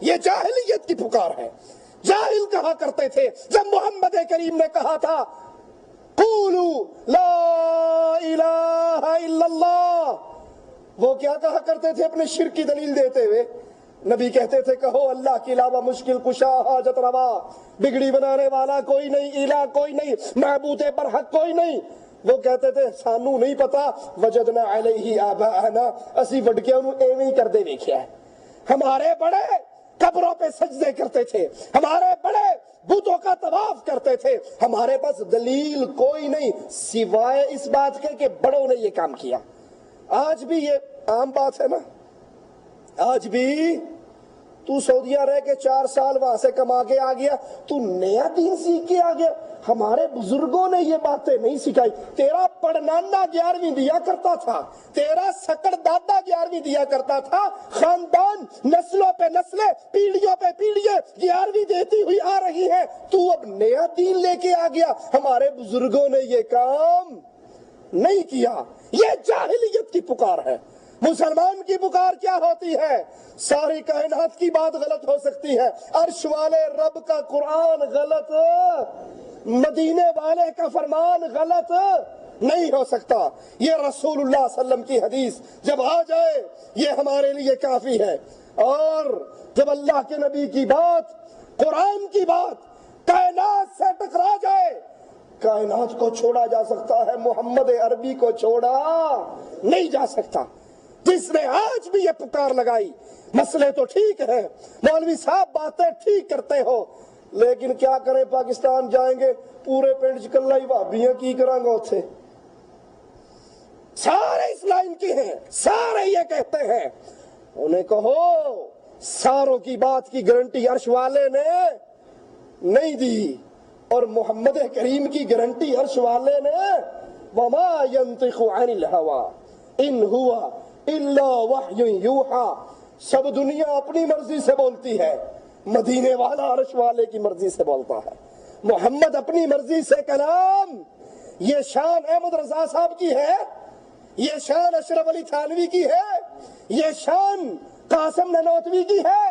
یہ جاہلیت کی پکار ہے۔ جاہل کہا کرتے تھے جب محمد کریم نے کہا تھا قولوا لا الہ الا اللہ، وہ کیا کہا کرتے تھے اپنے شرک کی دلیل دیتے ہوئے؟ نبی کہتے تھے کہو اللہ کے علاوہ مشکل کشا، حاجت روا، بگڑی بنانے والا کوئی نہیں، الہ کوئی نہیں، معبود برحق کوئی نہیں۔ وہ کہتے تھے سانو نہیں پتا، وجدنا علیہ آباءنا، اسی وڈکیاں نو ایویں ہی کردے ویکھیا ہے۔ ہمارے بڑے قبروں پہ سجدے کرتے تھے، ہمارے بڑے بتوں کا طواف کرتے تھے، ہمارے پاس دلیل کوئی نہیں سوائے اس بات کے کہ بڑوں نے یہ کام کیا۔ آج بھی یہ عام بات ہے نا، آج بھی تو سعودیہ رہ کے 4 سال وہاں سے کما کے آ گیا, تو نیا دین سیکھ کے آ گیا. ہمارے بزرگوں نے یہ باتیں نہیں سکھائی. تیرا پڑنانا 11ویں دیا کرتا تھا, تیرا سکڑ دادا 11ویں دیا کرتا تھا, خاندان نسلوں پہ نسلیں پیڑھیوں پہ پیڑھیاں 11ویں دیتی ہوئی آ رہی ہے. تو اب نیا دین لے کے آ گیا. ہمارے بزرگوں نے یہ کام نہیں کیا. یہ جاہلیت کی پکار ہے. مسلمان کی پکار کیا ہوتی ہے؟ ساری کائنات کی بات غلط ہو سکتی ہے, عرش والے رب کا قرآن غلط, مدینے والے کا فرمان غلط نہیں ہو سکتا. یہ رسول اللہ صلی اللہ علیہ وسلم کی حدیث جب آ جائے یہ ہمارے لیے کافی ہے. اور جب اللہ کے نبی کی بات, قرآن کی بات کائنات سے ٹکرا جائے, کائنات کو چھوڑا جا سکتا ہے, محمد عربی کو چھوڑا نہیں جا سکتا. جس نے آج بھی یہ پکار لگائی, مسئلے تو ٹھیک ہے, مولوی صاحب باتیں ٹھیک کرتے ہو, لیکن کیا کریں, پاکستان جائیں گے پورے پنڈ چکلا ہی بھابیاں کی کریں گے, اتھے سارے اس لائن کی ہیں, سارے یہ کہتے ہیں. انہیں کہو ساروں کی بات کی گارنٹی عرش والے نے نہیں دی, اور محمد کریم کی گارنٹی عرش والے نے وما ينطق عن الهوى ان هو الا وحی یوحى. سب دنیا اپنی مرضی سے بولتی ہے, مدینے والا عرش والے کی مرضی سے بولتا ہے. محمد اپنی مرضی سے کلام. یہ شان احمد رضا صاحب کی ہے, یہ شان اشرف علی تھانوی کی ہے, یہ شان قاسم نانوتوی کی ہے.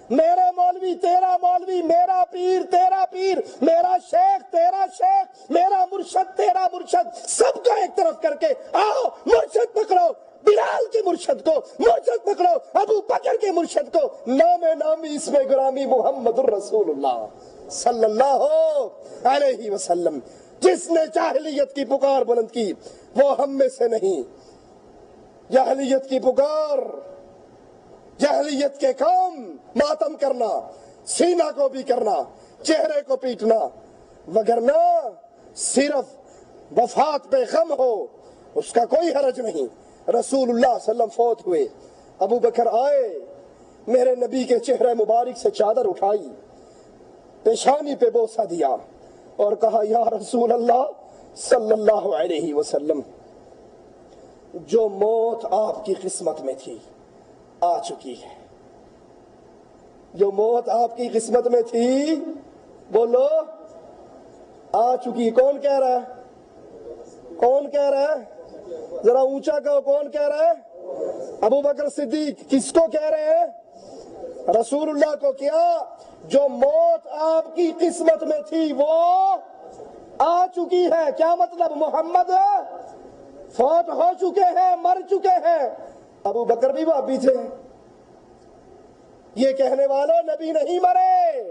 میرے مولوی تیرا مولوی, میرا پیر تیرا پیر, میرا شیخ تیرا شیخ, میرا مرشد تیرا مرشد, سب کو ایک طرف کر کے آؤ مرشد پکڑو. بلال کے مرشد کو مرشد پکڑو, ابو بکر کے مرشد کو نام نامی اس میں گرامی محمد الرسول اللہ صلی اللہ علیہ وسلم. جس نے جاہلیت کی پکار بلند کی وہ ہم میں سے نہیں. جاہلیت کی پکار, جاہلیت کے کام ماتم کرنا, سینہ کو بھی کرنا, چہرے کو پیٹنا, وگرنہ صرف وفات پہ غم ہو اس کا کوئی حرج نہیں. رسول اللہ صلی اللہ علیہ وسلم فوت ہوئے, ابو بکر آئے, میرے نبی کے چہرے مبارک سے چادر اٹھائی, پیشانی پہ بوسہ دیا اور کہا یا رسول اللہ صلی اللہ علیہ وسلم, جو موت آپ کی قسمت میں تھی آ چکی ہے. جو موت آپ کی قسمت میں تھی بولو آ چکی. کون کہہ رہا ہے؟ کون کہہ رہا ہے؟ ذرا اونچا کہو, کون کہہ رہا ہے؟ ابو بکر صدیق. کس کو کہہ رہے ہیں؟ رسول اللہ کو. کیا جو موت آپ کی قسمت میں تھی وہ آ چکی ہے. کیا مطلب؟ محمد فوت ہو چکے ہیں, مر چکے ہیں. ابو بکر بھی وہابی تھے. یہ کہنے والوں نبی نہیں مرے,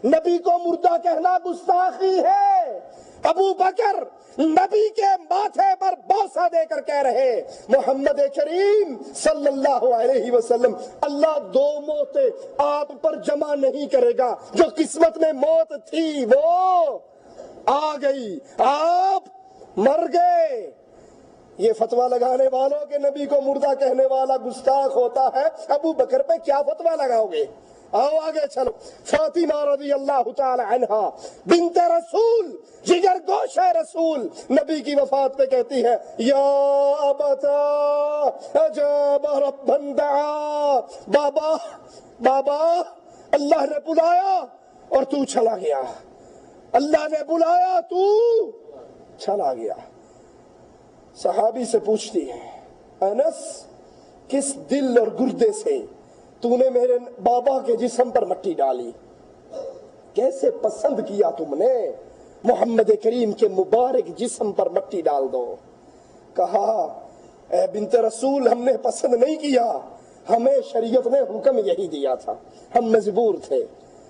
نبی کو مردہ کہنا گستاخی ہے. ابو بکر نبی کے ماتھے پر بوسہ دے کر کہہ رہے محمد کریم صلی اللہ علیہ وسلم, اللہ 2 موتیں آپ پر جمع نہیں کرے گا. جو قسمت میں موت تھی وہ آ گئی, آپ مر گئے. یہ فتویٰ لگانے والوں کے نبی کو مردہ کہنے والا گستاخ ہوتا ہے, ابو بکر پہ کیا فتویٰ لگاؤ گے؟ آؤ آگے چلو. فاطمہ رضی اللہ تعالی عنہا بنت رسول, جگر گوش ہے رسول, نبی کی وفات پہ کہتی ہے یا ابتا اجاب ربا دعا. بابا بابا اللہ نے بلایا اور تو چلا گیا, اللہ نے بلایا تو چلا گیا. صحابی سے پوچھتی ہے انس کس دل اور گردے سے تو نے میرے بابا کے جسم پر مٹی ڈالی, کیسے پسند کیا تم نے محمد کریم کے مبارک جسم پر مٹی ڈال دو. کہا اے بنت رسول ہم نے پسند نہیں کیا, ہمیں شریعت نے حکم یہی دیا تھا, ہم مجبور تھے.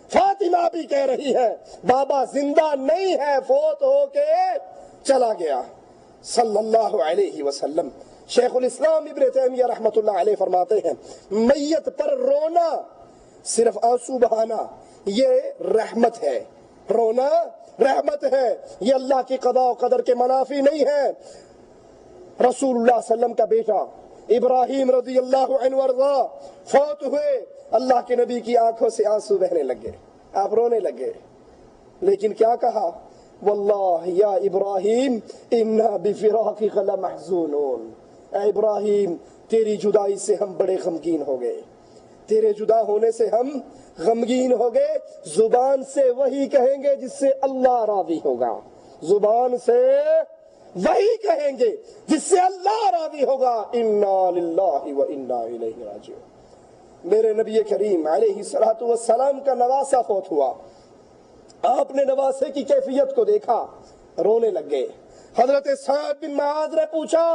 فاطمہ بھی کہہ رہی ہے بابا زندہ نہیں ہے, فوت ہو کے چلا گیا صلی اللہ علیہ وسلم. شیخ الاسلام ابن تیمیہ رحمۃ اللہ علیہ فرماتے ہیں میت پر رونا, صرف آنسو بہانا یہ رحمت ہے. رونا رحمت ہے, یہ اللہ کی قضاء و قدر کے منافی نہیں ہے. رسول اللہ صلی اللہ علیہ وسلم کا بیٹا ابراہیم رضی اللہ عنہ وارضا فوت ہوئے، اللہ کے نبی کی آنکھوں سے آنسو بہنے لگے، آپ رونے لگے، لیکن کیا کہا؟ واللہ یا ابراہیم انا بفراقک لمحزونون، اے ابراہیم تیری جدائی سے ہم بڑے غمگین ہو گئے، تیرے جدا ہونے سے ہم غمگین ہو گئے۔ زبان سے وہی کہیں گے جس سے اللہ راضی ہوگا، زبان سے وہی کہیں گے جس سے اللہ راضی ہوگا۔ انا للہ و انا الیہ راجعون۔ میرے نبی کریم علیہ الصلوۃ والسلام کا نواسہ فوت ہوا، آپ نے نواسے کی کیفیت کو دیکھا، رونے لگ گئے۔ حضرت سعد بن معاذ نے پوچھا،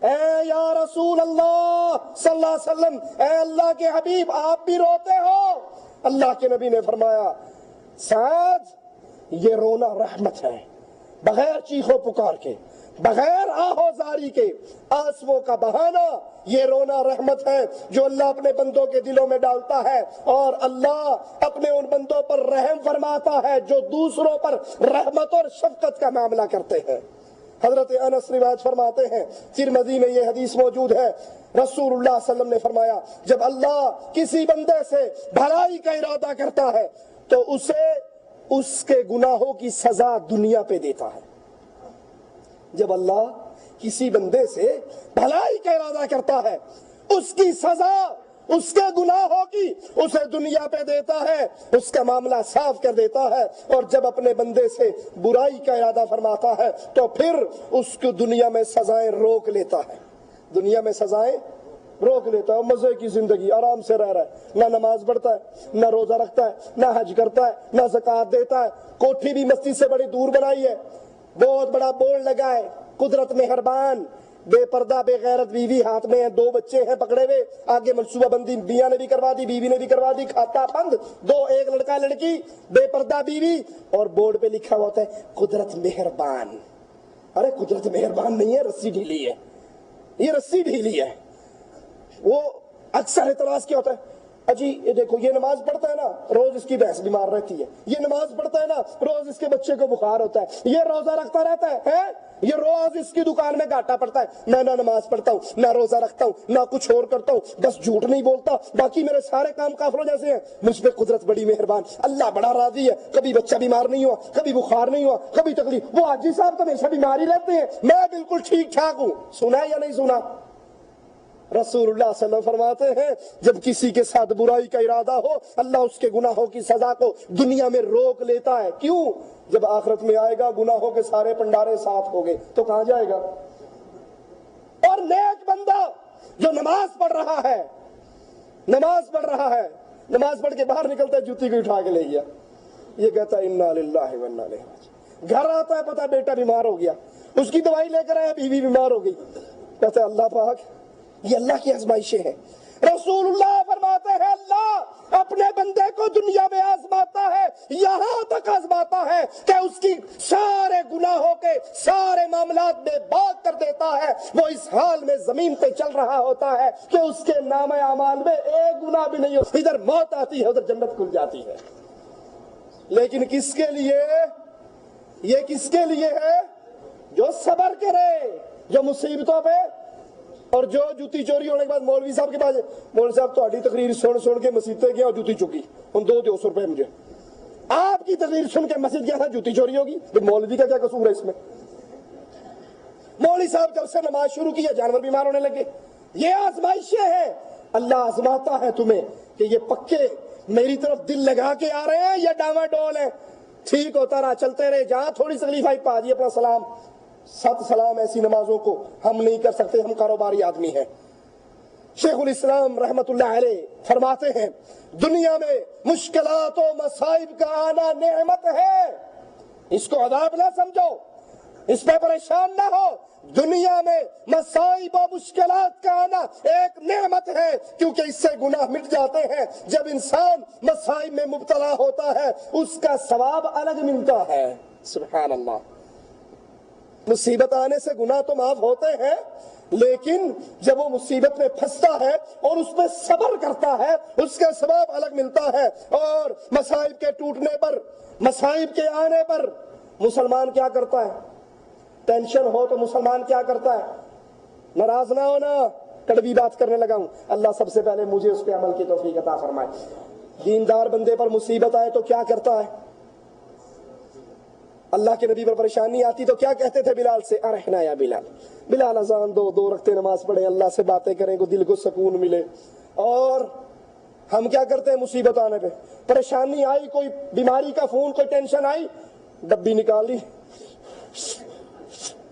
اے یا رسول اللہ صلی اللہ علیہ وسلم، اے اللہ کے حبیب آپ بھی روتے ہو؟ اللہ کے نبی نے فرمایا، سعد یہ رونا رحمت ہے، بغیر چیخو پکار کے، بغیر آہو زاری کے، آنسوؤں کا بہانا، یہ رونا رحمت ہے جو اللہ اپنے بندوں کے دلوں میں ڈالتا ہے، اور اللہ اپنے ان بندوں پر رحم فرماتا ہے جو دوسروں پر رحمت اور شفقت کا معاملہ کرتے ہیں۔ حضرت انس روایت فرماتے ہیں، ترمذی میں یہ حدیث موجود ہے، رسول اللہ صلی اللہ علیہ وسلم نے فرمایا، جب اللہ کسی بندے سے بھلائی کا ارادہ کرتا ہے تو اسے اس کے گناہوں کی سزا دنیا پہ دیتا ہے۔ جب اللہ کسی بندے سے بھلائی کا ارادہ کرتا ہے، اس کی سزا اس کے گناہوں کی اسے دنیا پہ دیتا ہے، اس کا معاملہ صاف کر دیتا ہے، اور جب اپنے بندے سے برائی کا ارادہ فرماتا ہے تو پھر اس کو دنیا میں سزائیں روک لیتا ہے، دنیا میں سزائیں روک لیتا ہے، مزے کی زندگی، آرام سے رہ رہا ہے، نہ نماز پڑھتا ہے، نہ روزہ رکھتا ہے، نہ حج کرتا ہے، نہ زکوٰۃ دیتا ہے، کوٹھی بھی مسجد سے بڑی دور بنائی ہے، بہت بڑا بورڈ لگا ہے، قدرت مہربان، بے پردہ بے غیرت بیوی ہاتھ میں ہے، 2 بچے ہیں پکڑے ہوئے، آگے منصوبہ بندی میاں نے بھی کروا دی، بیوی نے بھی کروا دی، کھاتا بند، 2، ایک لڑکا لڑکی، بے پردہ بیوی، اور بورڈ پہ لکھا ہوتا ہے قدرت مہربان۔ ارے قدرت مہربان نہیں ہے، رسی ڈھیلی ہے، یہ رسی ڈھیلی ہے۔ وہ اکثر اعتراض کیا ہوتا ہے، اجی یہ دیکھو یہ نماز پڑھتا ہے نا، روز اس کی بھینس بیمار رہتی ہے، یہ نماز پڑھتا ہے نا، روز اس کے بچے کو بخار ہوتا ہے، یہ روزہ رکھتا رہتا ہے، یہ روز اس کی دکان میں گھاٹا پڑتا ہے، میں نہ نماز پڑھتا ہوں، نہ روزہ رکھتا ہوں، نہ کچھ اور کرتا ہوں، بس جھوٹ نہیں بولتا، باقی میرے سارے کام کافروں جیسے ہیں، مجھ پہ قدرت بڑی مہربان، اللہ بڑا راضی ہے، کبھی بچہ بیمار نہیں ہوا، کبھی بخار نہیں ہوا، کبھی تکلیف۔ وہ حاجی صاحب تو ہمیشہ بیمار ہی رہتے ہیں، میں بالکل ٹھیک ٹھاک ہوں۔ سنا ہے یا نہیں سنا؟ رسول اللہ صلی اللہ علیہ وسلم فرماتے ہیں، جب کسی کے ساتھ برائی کا ارادہ ہو، اللہ اس کے گناہوں کی سزا کو دنیا میں روک لیتا ہے۔ کیوں؟ جب آخرت میں آئے گا گناہوں کے سارے پنڈارے ساتھ ہو گئے تو کہاں جائے گا؟ اور نیک بندہ جو نماز پڑھ رہا ہے، نماز پڑھ رہا ہے، نماز پڑھ کے باہر نکلتا ہے، جوتی کو اٹھا کے لے گیا، یہ کہتا ہے انا للہ و انا الیہ راجعون۔ گھر آتا ہے، پتا بیٹا بیمار ہو گیا، اس کی دوائی لے کر آیا، بیوی بیمار ہو گئی، کہتا ہے اللہ پاک یہ اللہ کی آزمائشیں ہیں۔ رسول اللہ فرماتے ہیں اللہ اپنے بندے کو دنیا میں آزماتا ہے، یہاں تک آزماتا ہے کہ اس کی سارے گناہوں کے سارے معاملات میں باغ کر دیتا ہے، وہ اس حال میں زمین پہ چل رہا ہوتا ہے کہ اس کے نامہ اعمال میں ایک گناہ بھی نہیں ہو، ادھر موت آتی ہے ادھر جنت کھل جاتی ہے۔ لیکن کس کے لیے؟ یہ کس کے لیے ہے؟ جو صبر کرے، جو مصیبتوں پہ، اور جو جوتی چوری ہونے کے بعد مولوی صاحب کے پاس، مولوی صاحب تہاڈی تقریر سن کے مسجد تے گیا اور جوتی چکی، ہن 200 روپے مجھے۔ آپ کی تقریر سن کے مسجد گیا تھا، جوتی چوری ہوگی، پھر مولوی کا کیا قصور ہے اس میں؟ مولوی صاحب جب سے نماز شروع کی ہے جانور بیمار ہونے لگے۔ یہ آزمائشیں ہیں، اللہ آزماتا ہے تمہیں کہ یہ پکے میری طرف دل لگا کے آ رہے ہیں یا ڈاما ڈول ہیں۔ ٹھیک ہوتا رہا، چلتے رہے، جہاں تھوڑی تکلیف آئی پاجی اپنا سلام، 7 سلام ایسی نمازوں کو ہم نہیں کر سکتے، ہم کاروباری آدمی ہیں۔ شیخ الاسلام رحمت اللہ علیہ فرماتے ہیں دنیا میں مشکلات و مصائب کا آنا نعمت ہے، اس کو عذاب نہ سمجھو، اس پہ پریشان نہ ہو۔ دنیا میں مصائب و مشکلات کا آنا ایک نعمت ہے، کیونکہ اس سے گناہ مٹ جاتے ہیں۔ جب انسان مصائب میں مبتلا ہوتا ہے اس کا ثواب الگ ملتا ہے۔ سبحان اللہ۔ مصیبت آنے سے گناہ تو معاف ہوتے ہیں، لیکن جب وہ مصیبت میں پھنستا ہے اور اس پہ صبر کرتا ہے اس کا ثواب الگ ملتا ہے۔ اور مصائب کے ٹوٹنے پر، مصائب کے آنے پر مسلمان کیا کرتا ہے؟ ٹینشن ہو تو مسلمان کیا کرتا ہے؟ ناراض نہ ہونا، کڑوی بات کرنے لگا ہوں، اللہ سب سے پہلے مجھے اس پہ عمل کی توفیق عطا فرمائے۔ دیندار بندے پر مصیبت آئے تو کیا کرتا ہے؟ اللہ کے نبی پر پریشانی آتی تو کیا کہتے تھے بلال سے؟ ارحنا یا بلال، بلال اذان دو، 2 رکعتیں نماز پڑھیں، اللہ سے باتیں کریں کو دل کو سکون ملے۔ اور ہم کیا کرتے ہیں مصیبت آنے پہ؟ پریشانی آئی، کوئی بیماری کا فون، کوئی ٹینشن آئی، ڈبی نکال لی،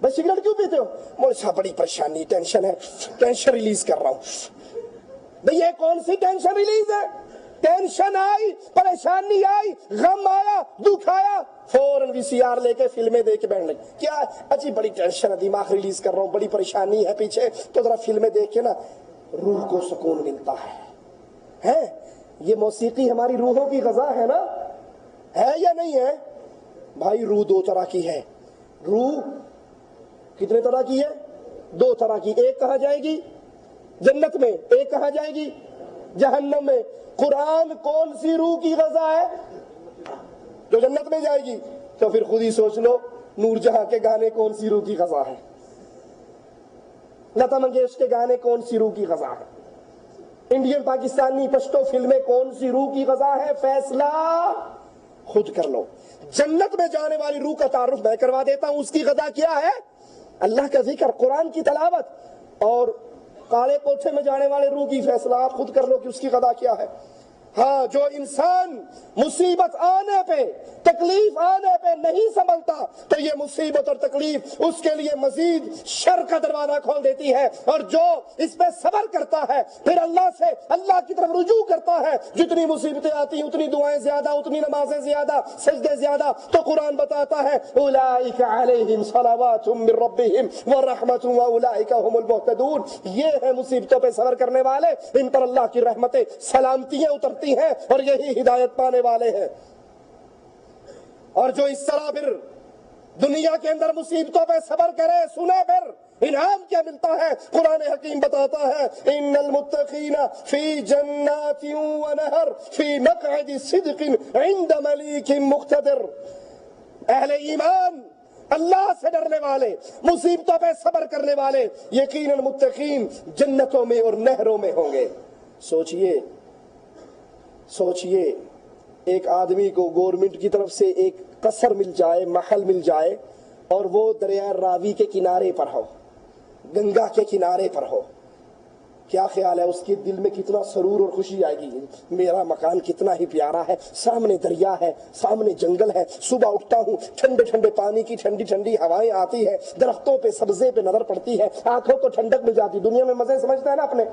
بھائی سگریٹ کیوں پیتے ہو؟ مجھے صاحب بڑی پریشانی، ٹینشن ہے، ٹینشن ریلیز کر رہا ہوں۔ بھئی یہ کون سی ٹینشن ریلیز ہے؟ ٹینشن آئی، پریشانی آئی، غم آیا، دکھ آیا، فوراً VCR لے کے فلمیں دیکھ کے بیٹھ لیں۔ کیا اچھی بڑی ٹینشن ہے، دماغ ریلیز کر رہا ہوں، بڑی پریشانی ہے پیچھے، تو ذرا فلمیں دیکھ کے نا روح کو سکون ملتا ہے۔ یہ موسیقی ہماری روحوں کی غذا ہے نا، ہے یا نہیں ہے؟ بھائی روح 2 طرح کی ہے۔ روح کتنے طرح کی ہے؟ 2 طرح کی۔ ایک کہاں جائے گی؟ جنت میں۔ ایک کہاں جائے گی؟ جہنم میں۔ قرآن کون سی روح کی غذا ہے؟ جو جنت میں جائے گی۔ تو پھر خود ہی سوچ لو نور جہاں کے گانے کون سی روح کی غذا ہے، لتا منگیشکر کے گانے کون سی روح کی غذا ہے، انڈین پاکستانی پشتو فلمیں کون سی روح کی غذا ہے؟ فیصلہ خود کر لو۔ جنت میں جانے والی روح کا تعارف میں کروا دیتا ہوں، اس کی غذا کیا ہے؟ اللہ کا ذکر، قرآن کی تلاوت۔ اور کالے کوٹھے میں جانے والے روح کی فیصلہ آپ خود کر لو کہ اس کی غذا کیا ہے۔ ہاں، جو انسان مصیبت آنے پہ، تکلیف آنے پہ نہیں سنبھلتا تو یہ مصیبت اور تکلیف اس کے لیے مزید شر کا دروازہ کھول دیتی ہے، اور جو اس پہ صبر کرتا ہے پھر اللہ سے، اللہ کی طرف رجوع کرتا ہے، جتنی مصیبتیں آتی ہیں اتنی دعائیں زیادہ، اتنی نمازیں زیادہ، سجدے زیادہ، تو قرآن بتاتا ہے اولئک علیہم صلوات من ربہم ورحمۃ واولئک هم المہتدون۔ یہ ہے مصیبتوں پہ صبر کرنے والے، ان پر اللہ کی رحمتیں، سلامتیاں اترتی ہیں، اور یہی ہدایت پانے والے ہیں۔ اور جو اس طرح پھر دنیا کے اندر مصیبتوں پہ صبر کرے، سنے پھر انعام کیا ملتا ہے؟ قرآن حکیم بتاتا ہے ان المتقین فی جنات ونہر فی مقعد صدق عند ملیک مقتدر۔ اہل ایمان، اللہ سے ڈرنے والے، مصیبتوں پہ صبر کرنے والے یقیناً متقین جنتوں میں اور نہروں میں ہوں گے۔ سوچئے ایک آدمی کو گورنمنٹ کی طرف سے ایک قصر مل جائے، محل مل جائے، اور وہ دریائے راوی کے کنارے پر ہو، گنگا کے کنارے پر ہو، کیا خیال ہے اس کے دل میں کتنا سرور اور خوشی آئے گی؟ میرا مکان کتنا ہی پیارا ہے، سامنے دریا ہے، سامنے جنگل ہے، صبح اٹھتا ہوں ٹھنڈے ٹھنڈے پانی کی ٹھنڈی ٹھنڈی ہوائیں آتی ہے، درختوں پہ سبزے پہ نظر پڑتی ہے، آنکھوں کو ٹھنڈک مل جاتی۔ دنیا میں مزے سمجھتا ہے نا اپنے۔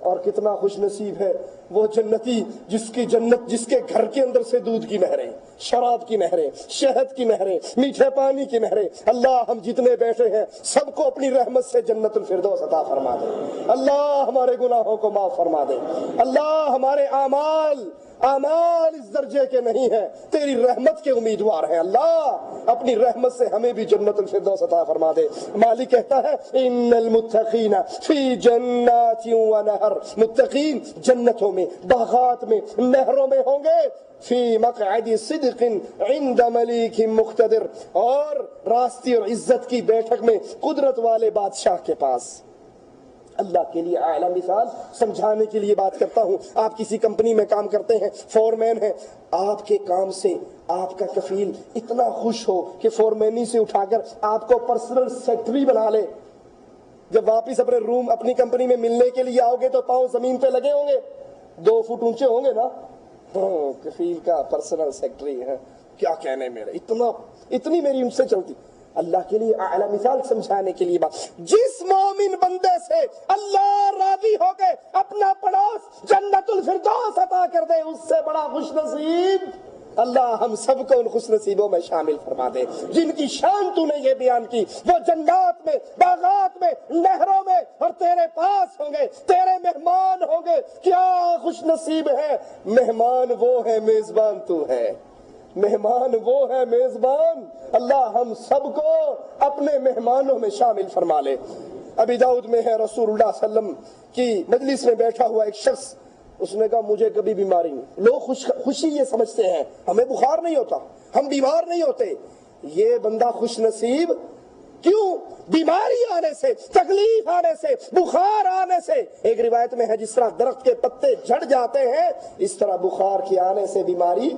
اور کتنا خوش نصیب ہے وہ جنتی جس کی جنت، جس کے گھر کے اندر سے دودھ کی نہریں، شراب کی نہریں، شہد کی نہریں، میٹھے پانی کی نہریں۔ اللہ ہم جتنے بیٹھے ہیں سب کو اپنی رحمت سے جنت الفردوس عطا فرما دے۔ اللہ ہمارے گناہوں کو معاف فرما دے۔ اللہ ہمارے اعمال اس درجے کے نہیں ہیں، تیری رحمت کے امیدوار ہیں۔ اللہ اپنی رحمت سے ہمیں بھی جنت الفردوس عطا فرما دے۔ مالک کہتا ہے ان المتقین فی جنات ونہر، متقین جنتوں میں، باغات میں، نہروں میں ہوں گے، فی مقعد صدق عند ملیک مقتدر، اور راستی اور عزت کی بیٹھک میں قدرت والے بادشاہ کے پاس۔ اللہ کے لیے اعلیٰ مثال سمجھانے کے لیے بات کرتا ہوں۔ آپ کسی کمپنی میں کام کرتے ہیں، فورمین ہیں، آپ کے کام سے آپ کا کفیل اتنا خوش ہو کہ فورمینی سے اٹھا کر آپ کو پرسنل سیکرٹری بنا لے۔ جب واپس اپنے روم، اپنی کمپنی میں ملنے کے لیے آؤ گے تو پاؤں زمین پہ لگے ہوں گے، 2 فٹ اونچے ہوں گے نا۔ کفیل کا پرسنل سیکرٹری ہے، کیا کہنے میرے، اتنی میری ان سے چلتی۔ اللہ کے لیے اعلیٰ مثال سمجھانے کے لیے بات، جس مومن بندے سے اللہ راضی ہو کے اپنا پڑوس جنت الفردوس عطا کر دے، اس سے بڑا خوش نصیب اللہ ہم سب کو ان خوش نصیبوں میں شامل فرما دے جن کی شان تو نے یہ بیان کی۔ وہ جنات میں، باغات میں، نہروں میں، اور تیرے پاس ہوں گے، تیرے مہمان ہوں گے۔ کیا خوش نصیب ہے! مہمان وہ ہے، میزبان تو ہے، مہمان وہ ہے میزبان۔ اللہ ہم سب کو اپنے مہمانوں میں شامل فرما لے۔ ابی داؤد میں ہے رسول اللہ صلی اللہ علیہ وسلم کی مجلس میں بیٹھا ہوا ایک شخص، اس نے کہا مجھے کبھی بیماری نہیں۔ لوگ خوشی یہ سمجھتے ہیں ہمیں بخار نہیں ہوتا، ہم بیمار نہیں ہوتے۔ یہ بندہ خوش نصیب کیوں؟ بیماری آنے سے، تکلیف آنے سے، بخار آنے سے. ایک روایت میں ہے جس طرح درخت کے پتے جھڑ جاتے ہیں اس طرح بخار کے آنے سے، بیماری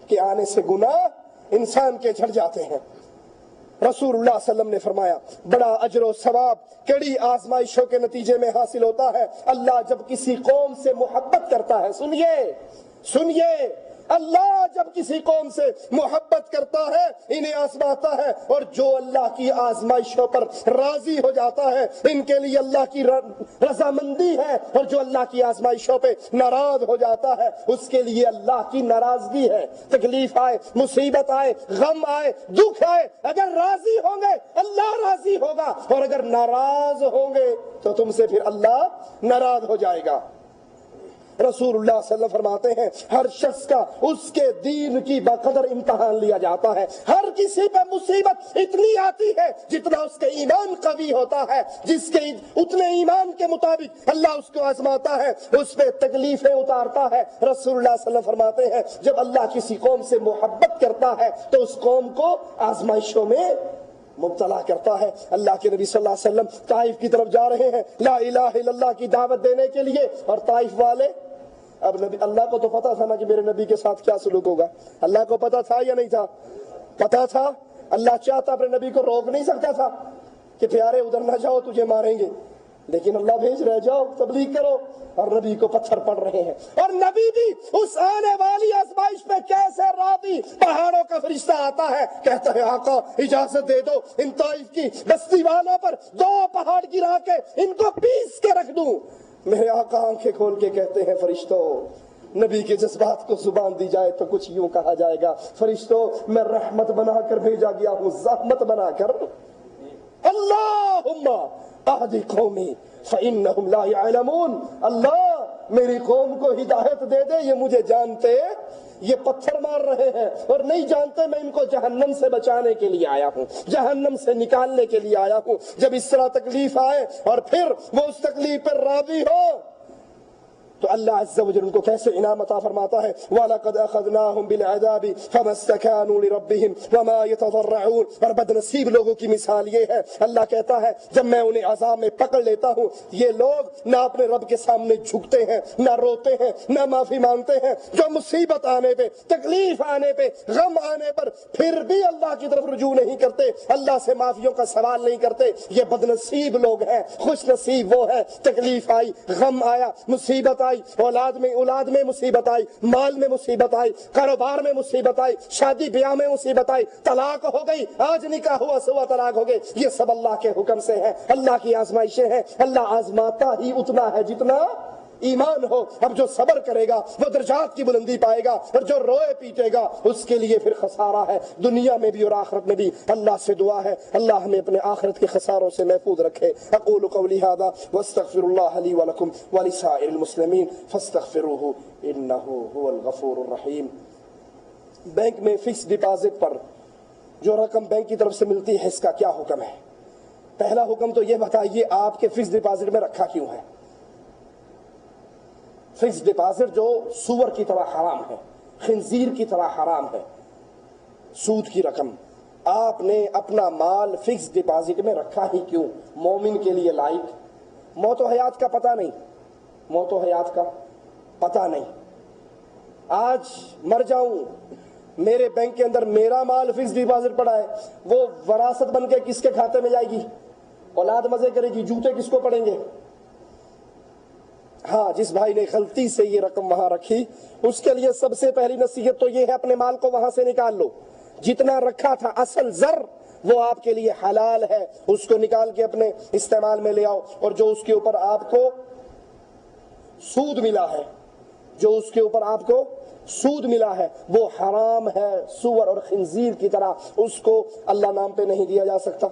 کے آنے سے گناہ انسان کے جھڑ جاتے ہیں. رسول اللہ صلی اللہ علیہ وسلم نے فرمایا بڑا اجر و ثواب کڑی آزمائشوں کے نتیجے میں حاصل ہوتا ہے. اللہ جب کسی قوم سے محبت کرتا ہے، سنیے اللہ جب کسی قوم سے محبت کرتا ہے انہیں آزماتا ہے، اور جو اللہ کی آزمائشوں پر راضی ہو جاتا ہے ان کے لیے اللہ کی رضامندی ہے، اور جو اللہ کی آزمائشوں پہ ناراض ہو جاتا ہے اس کے لیے اللہ کی ناراضگی ہے. تکلیف آئے، مصیبت آئے، غم آئے، دکھ آئے، اگر راضی ہوں گے اللہ راضی ہوگا، اور اگر ناراض ہوں گے تو تم سے پھر اللہ ناراض ہو جائے گا. رسول اللہ صلی اللہ علیہ وسلم فرماتے ہیں ہر شخص کا اس کے دین کی بقدر امتحان لیا جاتا ہے. ہر کسی پہ مصیبت اتنی آتی ہے جتنا اس کے ایمان قوی ہوتا ہے، جس کے اتنے ایمان کے مطابق اللہ اس کو آزماتا ہے، اس پہ تکلیفیں اتارتا ہے. رسول اللہ صلی اللہ علیہ وسلم فرماتے ہیں جب اللہ کسی قوم سے محبت کرتا ہے تو اس قوم کو آزمائشوں میں مبتلا کرتا ہے. اللہ کے نبی صلی اللہ علیہ وسلم طائف کی طرف جا رہے ہیں لا الہ الا اللہ کی دعوت دینے کے لیے، اور طائف والے، اب نبی اللہ کو تو پتا تھا نا کہ میرے نبی کے ساتھ کیا سلوک ہوگا. اللہ کو پتا تھا یا نہیں تھا؟ پتا تھا. اللہ چاہتا اپنے نبی کو روک نہیں سکتا تھا کہ پیارے ادھر نہ جاؤ تجھے ماریں گے، لیکن اللہ بھیج رہے جاؤ تبلیغ کرو، اور نبی کو پتھر پڑ رہے ہیں. اور نبی بھی اس آنے والی آزمائش پہ کیسے راضی، پہاڑوں کا فرشتہ آتا ہے کہتا ہے آقا اجازت دے دو ان طائف کی بستی والوں پر 2 پہاڑ گرا کے ان کو پیس کے رکھ دوں. میرے آقا آنکھیں کھول کے کہتے ہیں فرشتوں، نبی کے جذبات کو زبان دی جائے تو کچھ یوں کہا جائے گا فرشتوں میں رحمت بنا کر بھیجا گیا ہوں زحمت بنا کر. اللہم اہدی قومی فإنہم لا يعلمون. اللہ میری قوم کو ہدایت دے دے، یہ مجھے جانتے، یہ پتھر مار رہے ہیں اور نہیں جانتے میں ان کو جہنم سے بچانے کے لیے آیا ہوں، جہنم سے نکالنے کے لیے آیا ہوں. جب اس طرح تکلیف آئے اور پھر وہ اس تکلیف پر راضی ہو تو اللہ عز و جل ان کو کیسے انعام عطا فرماتا ہے. وَلَقَدْ أَخَذْنَاهُمْ بِالْعَذَابِ فَمَا اسْتَكَانُوا لِرَبِّهِمْ وَمَا يَتَضَرَّعُونَ. اور بد نصیب لوگوں کی مثال یہ ہے، اللہ کہتا ہے جب میں انہیں عذاب میں پکڑ لیتا ہوں یہ لوگ نہ اپنے رب کے سامنے جھکتے ہیں، نہ روتے ہیں، نہ معافی مانگتے ہیں. جو مصیبت آنے پہ، تکلیف آنے پہ، غم آنے پر پھر بھی اللہ کی طرف رجوع نہیں کرتے، اللہ سے معافیوں کا سوال نہیں کرتے، یہ بد نصیب لوگ ہیں. خوش نصیب وہ ہے تکلیف آئی، غم آیا، مصیبت آئی، اولاد میں مصیبت آئی، مال میں مصیبت آئی، کاروبار میں مصیبت آئی، شادی بیاہ میں مصیبت آئی، طلاق ہو گئی، آج نکاح ہوا صبح طلاق ہو گئی، یہ سب اللہ کے حکم سے ہے، اللہ کی آزمائشیں ہیں. اللہ آزماتا ہی اتنا ہے جتنا ایمان ہو. اب جو صبر کرے گا وہ درجات کی بلندی پائے گا، اور جو روئے پیٹے گا اس کے لیے پھر خسارہ ہے دنیا میں بھی اور آخرت میں بھی. اللہ سے دعا ہے اللہ ہمیں اپنے آخرت کے خساروں سے محفوظ رکھے. اقول قولی ھذا واستغفر اللہ لی ولکم ولسائر المسلمین فاستغفروہ انہ هو الغفور الرحیم. بینک میں فکس ڈپازٹ پر جو رقم بینک کی طرف سے ملتی ہے اس کا کیا حکم ہے؟ پہلا حکم تو یہ بتائیے آپ کے فکس ڈپازٹ میں رکھا کیوں ہے؟ فکس ڈپازٹ جو سور کی طرح حرام ہے، خنزیر کی طرح حرام ہے، سود کی رقم. آپ نے اپنا مال فکس ڈپازٹ میں رکھا ہی کیوں؟ مومن کے لیے لائق موت و حیات کا پتہ نہیں، موت و حیات کا پتہ نہیں. آج مر جاؤں میرے بینک کے اندر میرا مال فکس ڈپازٹ پڑا ہے، وہ وراثت بن کے کس کے کھاتے میں جائے گی؟ اولاد مزے کرے گی، جوتے کس کو پڑیں گے؟ ہاں جس بھائی نے غلطی سے یہ رقم وہاں رکھی اس کے لیے سب سے پہلی نصیحت تو یہ ہے اپنے مال کو وہاں سے نکال لو. جتنا رکھا تھا اصل زر وہ آپ کے لیے حلال ہے، اس کو نکال کے اپنے استعمال میں لے آؤ. اور جو اس کے اوپر آپ کو سود ملا ہے، جو اس کے اوپر آپ کو سود ملا ہے وہ حرام ہے، سور اور خنزیر کی طرح. اس کو اللہ نام پہ نہیں دیا جا سکتا،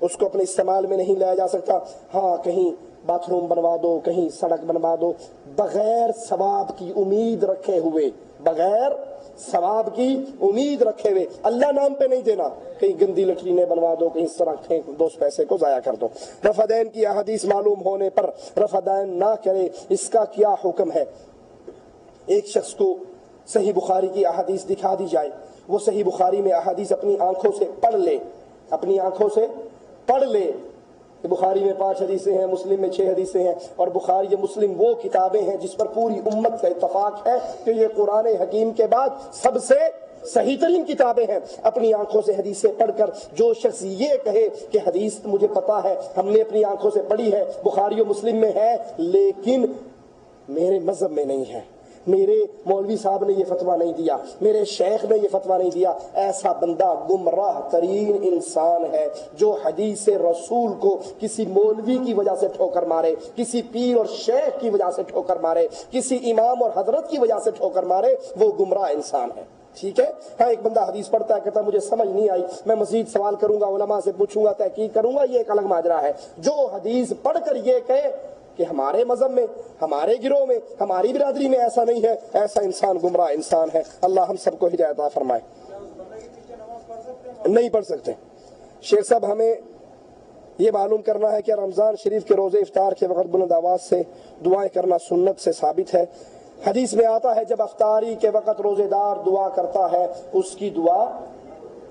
اس کو اپنے استعمال میں نہیں لایا جا سکتا. ہاں کہیں باتھ روم بنوا دو، کہیں سڑک بنوا دو، بغیر ثواب کی امید رکھے ہوئے، بغیر ثواب کی امید رکھے ہوئے، اللہ نام پہ نہیں دینا. کہیں گندی لٹرینیں بنوا دو، کہیں سڑک پھینک دو، اس پیسے کو ضائع کر دو. رفع دین کی احادیث معلوم ہونے پر رفع دین نہ کرے، اس کا کیا حکم ہے؟ ایک شخص کو صحیح بخاری کی احادیث دکھا دی جائے، وہ صحیح بخاری میں احادیث اپنی آنکھوں سے پڑھ لے، اپنی آنکھوں سے پڑھ لے کہ بخاری میں 5 حدیثیں ہیں، مسلم میں 6 حدیثیں ہیں، اور بخاری مسلم وہ کتابیں ہیں جس پر پوری امت کا اتفاق ہے کہ یہ قرآن حکیم کے بعد سب سے صحیح ترین کتابیں ہیں. اپنی آنکھوں سے حدیثیں پڑھ کر جو شخص یہ کہے کہ حدیث مجھے پتا ہے، ہم نے اپنی آنکھوں سے پڑھی ہے، بخاری و مسلم میں ہے، لیکن میرے مذہب میں نہیں ہے، میرے مولوی صاحب نے یہ فتویٰ نہیں دیا، میرے شیخ نے یہ فتویٰ نہیں دیا، ایسا بندہ گمراہ ترین انسان ہے جو حدیث رسول کو کسی مولوی کی وجہ سے ٹھوکر مارے، کسی پیر اور شیخ کی وجہ سے ٹھوکر مارے، کسی امام اور حضرت کی وجہ سے ٹھوکر مارے، وہ گمراہ انسان ہے. ٹھیک ہے. ہاں ایک بندہ حدیث پڑھتا ہے، کہتا مجھے سمجھ نہیں آئی، میں مزید سوال کروں گا، علماء سے پوچھوں گا، تحقیق کروں گا، یہ ایک الگ ماجرا ہے. جو حدیث پڑھ کر یہ کہے کہ ہمارے مذہب میں، ہمارے گروہ میں، ہماری برادری میں ایسا نہیں ہے، ایسا انسان گمراہ انسان ہے. اللہ ہم سب کو ہدایت عطا فرمائے. نہیں پڑھ سکتے. شیخ صاحب ہمیں یہ معلوم کرنا ہے کہ رمضان شریف کے روزے افطار کے وقت بلند آواز سے دعائیں کرنا سنت سے ثابت ہے. حدیث میں آتا ہے جب افطاری کے وقت روزے دار دعا کرتا ہے اس کی دعا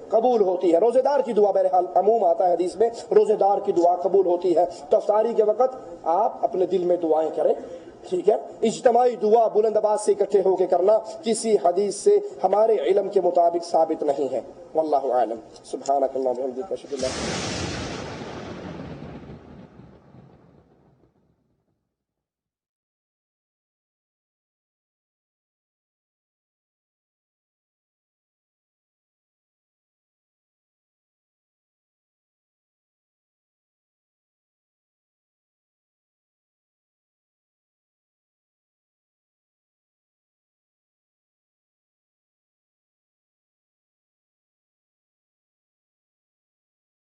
قبول ہوتی ہے. روزے دار کی دعا بہرحال عموم آتا ہے حدیث میں، روزے دار کی دعا قبول ہوتی ہے. تو افطاری کے وقت آپ اپنے دل میں دعائیں کریں. ٹھیک ہے. اجتماعی دعا بلند آواز سے اکٹھے ہو کے کرنا کسی حدیث سے ہمارے علم کے مطابق ثابت نہیں ہے. واللہ اعلم. سبحانک اللہم و بحمدک اشہد ان لا الہ الا انت